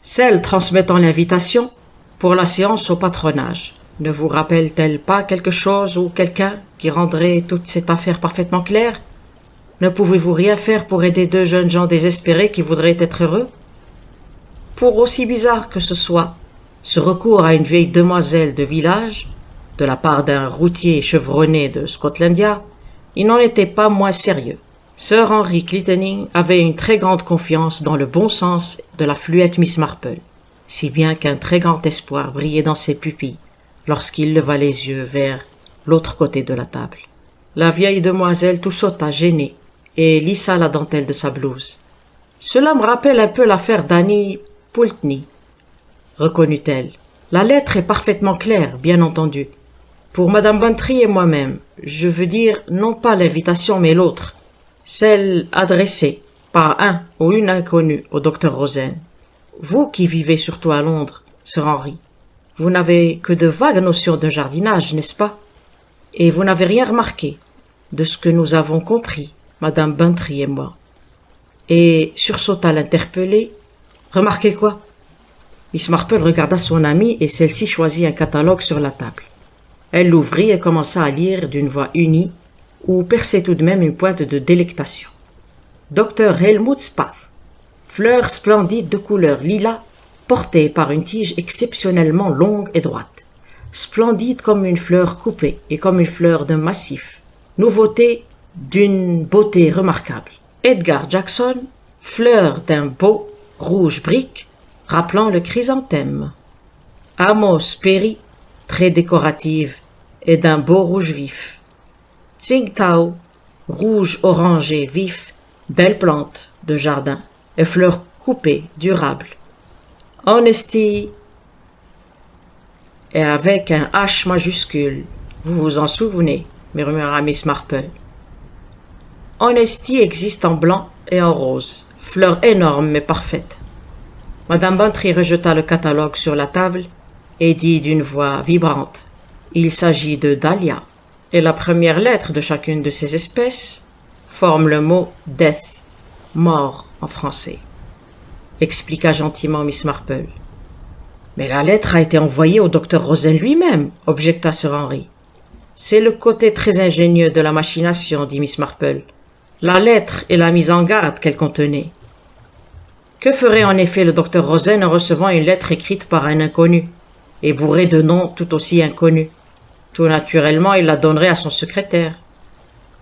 Celle transmettant l'invitation pour la séance au patronage. Ne vous rappelle-t-elle pas quelque chose ou quelqu'un qui rendrait toute cette affaire parfaitement claire? Ne pouvez-vous rien faire pour aider deux jeunes gens désespérés qui voudraient être heureux? Pour aussi bizarre que ce soit, ce recours à une vieille demoiselle de village, de la part d'un routier chevronné de Scotland Yard, il n'en était pas moins sérieux. Sir Henry Clintoning avait une très grande confiance dans le bon sens de la fluette Miss Marple, si bien qu'un très grand espoir brillait dans ses pupilles lorsqu'il leva les yeux vers l'autre côté de la table. La vieille demoiselle tout sauta gênée et lissa la dentelle de sa blouse. Cela me rappelle un peu l'affaire d'Annie Pulteney, reconnut-elle. La lettre est parfaitement claire, bien entendu. Pour Madame Bantry et moi-même, je veux dire non pas l'invitation mais l'autre, celle adressée par un ou une inconnue au docteur Rosen. Vous qui vivez surtout à Londres, Sir Henry, vous n'avez que de vagues notions de jardinage, n'est-ce pas? Et vous n'avez rien remarqué de ce que nous avons compris, Madame Bantry et moi. Et sursauta l'interpellée. Remarquez quoi? Miss Marple regarda son amie et celle-ci choisit un catalogue sur la table. Elle l'ouvrit et commença à lire d'une voix unie, où perçait tout de même une pointe de délectation. Dr Helmut Spath, fleurs splendides de couleur lilas, portées par une tige exceptionnellement longue et droite, splendide comme une fleur coupée et comme une fleur d'un massif, nouveauté d'une beauté remarquable. Edgar Jackson, fleur d'un beau rouge brique, rappelant le chrysanthème. Amos Perry, très décorative et d'un beau rouge vif. Tsingtao, rouge orangé vif, belle plante de jardin et fleurs coupées, durables. Honesty, et avec un H majuscule, vous vous en souvenez, murmura Miss Marple. Honesty existe en blanc et en rose, fleur énorme mais parfaite. Madame Bantry rejeta le catalogue sur la table et dit d'une voix vibrante. Il s'agit de dahlia, et la première lettre de chacune de ces espèces forme le mot death, mort en français, expliqua gentiment Miss Marple. Mais la lettre a été envoyée au docteur Rosen lui-même, objecta Sir Henry. C'est le côté très ingénieux de la machination, dit Miss Marple. La lettre et la mise en garde qu'elle contenait. Que ferait en effet le docteur Rosen en recevant une lettre écrite par un inconnu, et bourrée de noms tout aussi inconnus? Tout naturellement, il la donnerait à son secrétaire.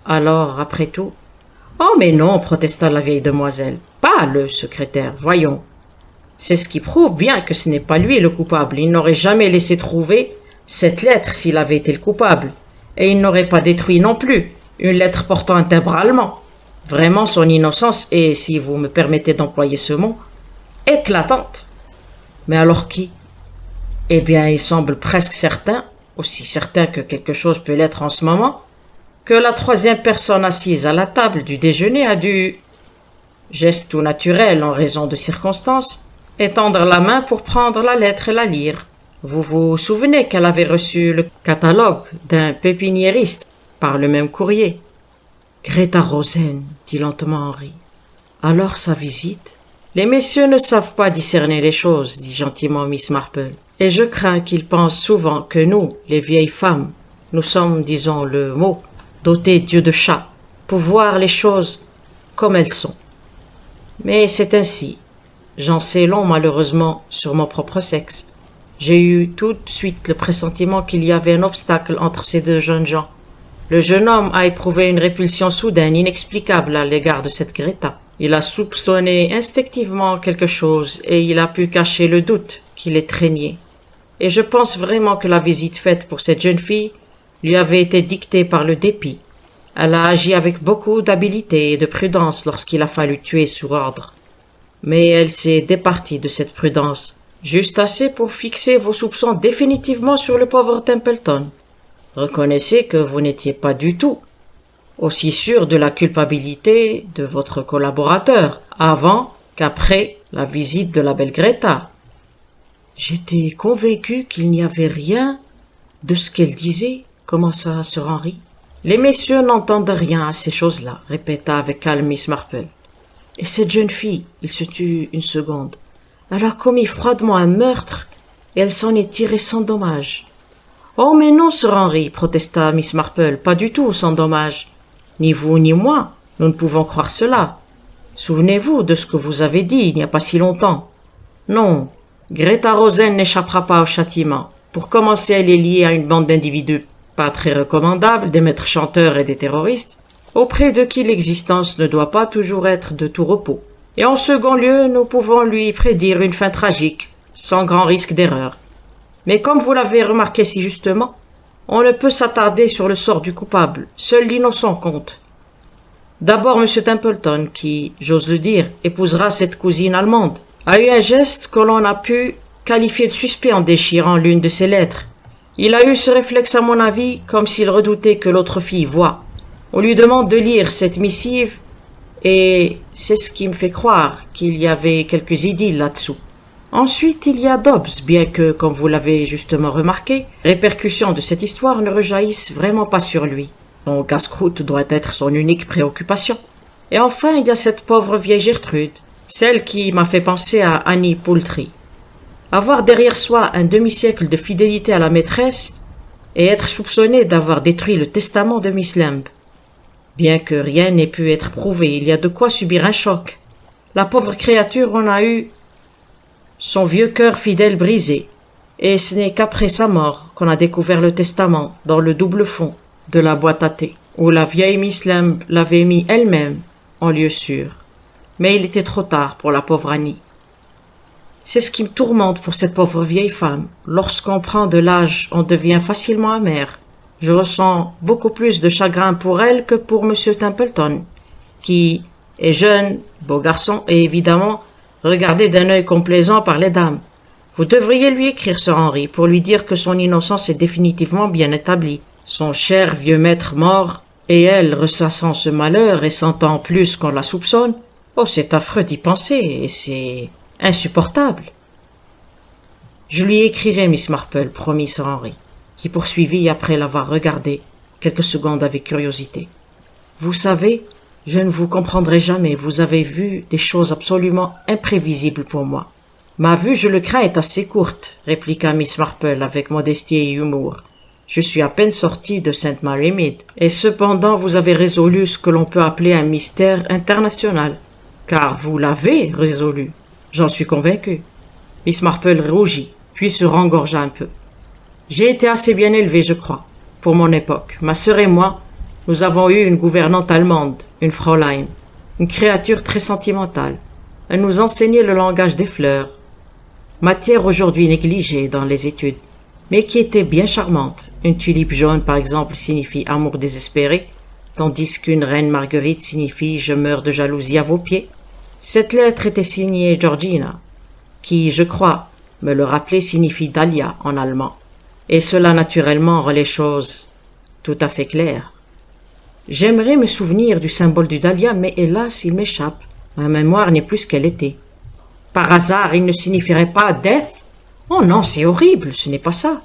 Alors, après tout... Oh, mais non, protesta la vieille demoiselle. Pas le secrétaire, voyons. C'est ce qui prouve bien que ce n'est pas lui le coupable. Il n'aurait jamais laissé trouver cette lettre s'il avait été le coupable. Et il n'aurait pas détruit non plus une lettre portant un timbre allemand. Vraiment, son innocence est, si vous me permettez d'employer ce mot, éclatante. Mais alors qui? Eh bien, il semble presque certain, aussi certain que quelque chose peut l'être en ce moment, que la troisième personne assise à la table du déjeuner a dû, geste tout naturel en raison de circonstances, étendre la main pour prendre la lettre et la lire. Vous vous souvenez qu'elle avait reçu le catalogue d'un pépiniériste par le même courrier? Greta Rosen, dit lentement Henry. Alors sa visite? Les messieurs ne savent pas discerner les choses, dit gentiment Miss Marple. Et je crains qu'ils pensent souvent que nous, les vieilles femmes, nous sommes, disons le mot, dotés d'yeux de chat, pour voir les choses comme elles sont. Mais c'est ainsi. J'en sais long, malheureusement, sur mon propre sexe. J'ai eu tout de suite le pressentiment qu'il y avait un obstacle entre ces deux jeunes gens. Le jeune homme a éprouvé une répulsion soudaine, inexplicable à l'égard de cette Greta. Il a soupçonné instinctivement quelque chose et il a pu cacher le doute qui l'étreignait. Et je pense vraiment que la visite faite pour cette jeune fille lui avait été dictée par le dépit. Elle a agi avec beaucoup d'habileté et de prudence lorsqu'il a fallu tuer sur ordre. Mais elle s'est départie de cette prudence, juste assez pour fixer vos soupçons définitivement sur le pauvre Templeton. Reconnaissez que vous n'étiez pas du tout aussi sûr de la culpabilité de votre collaborateur avant qu'après la visite de la belle Greta. J'étais convaincu qu'il n'y avait rien de ce qu'elle disait, commença Sir Henry. Les messieurs n'entendent rien à ces choses-là, répéta avec calme Miss Marple. Et cette jeune fille, il se tut une seconde, elle a commis froidement un meurtre et elle s'en est tirée sans dommage. Oh, mais non, Sir Henry, protesta Miss Marple, pas du tout sans dommage. Ni vous ni moi, nous ne pouvons croire cela. Souvenez-vous de ce que vous avez dit il n'y a pas si longtemps. Non, Greta Rosen n'échappera pas au châtiment. Pour commencer, elle est liée à une bande d'individus pas très recommandables, des maîtres chanteurs et des terroristes, auprès de qui l'existence ne doit pas toujours être de tout repos. Et en second lieu, nous pouvons lui prédire une fin tragique, sans grand risque d'erreur. Mais comme vous l'avez remarqué si justement, on ne peut s'attarder sur le sort du coupable, seul l'innocent compte. D'abord M. Templeton, qui, j'ose le dire, épousera cette cousine allemande, a eu un geste que l'on a pu qualifier de suspect en déchirant l'une de ses lettres. Il a eu ce réflexe à mon avis, comme s'il redoutait que l'autre fille voie. On lui demande de lire cette missive, et c'est ce qui me fait croire qu'il y avait quelques idylles là-dessous. Ensuite, il y a Dobbs, bien que, comme vous l'avez justement remarqué, les répercussions de cette histoire ne rejaillissent vraiment pas sur lui. Son casse-croûte doit être son unique préoccupation. Et enfin, il y a cette pauvre vieille Gertrude, celle qui m'a fait penser à Annie Poultry. Avoir derrière soi un demi-siècle de fidélité à la maîtresse et être soupçonné d'avoir détruit le testament de Miss Lamb. Bien que rien n'ait pu être prouvé, il y a de quoi subir un choc. La pauvre créature en a eu son vieux cœur fidèle brisé, et ce n'est qu'après sa mort qu'on a découvert le testament dans le double fond de la boîte à thé, où la vieille Miss Lamb l'avait mis elle-même en lieu sûr. Mais il était trop tard pour la pauvre Annie. C'est ce qui me tourmente pour cette pauvre vieille femme. Lorsqu'on prend de l'âge, on devient facilement amer. Je ressens beaucoup plus de chagrin pour elle que pour M. Templeton, qui est jeune, beau garçon et évidemment regardé d'un œil complaisant par les dames. Vous devriez lui écrire, Sir Henry, pour lui dire que son innocence est définitivement bien établie. Son cher vieux maître mort, et elle ressassant ce malheur et sentant plus qu'on la soupçonne. Oh, c'est affreux d'y penser, et c'est insupportable. Je lui écrirai, Miss Marple, promis Sir Henry. qui poursuivit après l'avoir regardé quelques secondes avec curiosité. Vous savez, je ne vous comprendrai jamais, vous avez vu des choses absolument imprévisibles pour moi. Ma vue, je le crains, est assez courte, répliqua Miss Marple avec modestie et humour. Je suis à peine sortie de St. Mary Mead, et cependant vous avez résolu ce que l'on peut appeler un mystère international, car vous l'avez résolu, j'en suis convaincu. Miss Marple rougit, puis se rengorgea un peu. J'ai été assez bien élevée, je crois, pour mon époque. Ma sœur et moi, nous avons eu une gouvernante allemande, une Fräulein, une créature très sentimentale. Elle nous enseignait le langage des fleurs, matière aujourd'hui négligée dans les études, mais qui était bien charmante. Une tulipe jaune, par exemple, signifie amour désespéré, tandis qu'une reine marguerite signifie je meurs de jalousie à vos pieds. Cette lettre était signée Georgina, qui, je crois, me le rappeler signifie Dahlia en allemand, et cela naturellement rend les choses tout à fait claires. J'aimerais me souvenir du symbole du Dahlia, mais hélas, il m'échappe. Ma mémoire n'est plus ce qu'elle était. Par hasard, il ne signifierait pas death? Oh non, c'est horrible, ce n'est pas ça.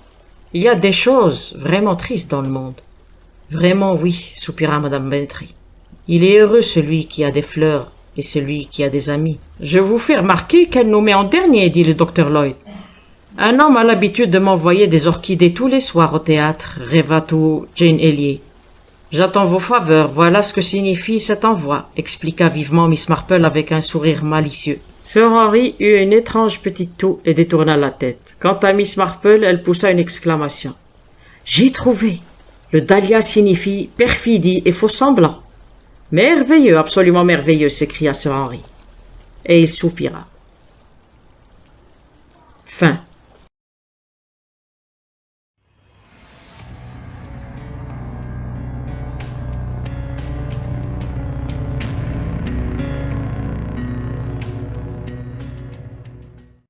Il y a des choses vraiment tristes dans le monde. Vraiment oui, soupira Madame Bentry. Il est heureux celui qui a des fleurs et celui qui a des amis. Je vous fais remarquer qu'elle nous met en dernier, dit le docteur Lloyd. Un homme a l'habitude de m'envoyer des orchidées tous les soirs au théâtre, rêva-t-on Jane Ellier. J'attends vos faveurs, voilà ce que signifie cet envoi, expliqua vivement Miss Marple avec un sourire malicieux. Sir Henry eut une étrange petite toux et détourna la tête. Quant à Miss Marple, elle poussa une exclamation. « J'ai trouvé! Le dahlia signifie perfidie et faux-semblant. »« Merveilleux, absolument merveilleux !» s'écria Sir Henry. Et il soupira. Fin.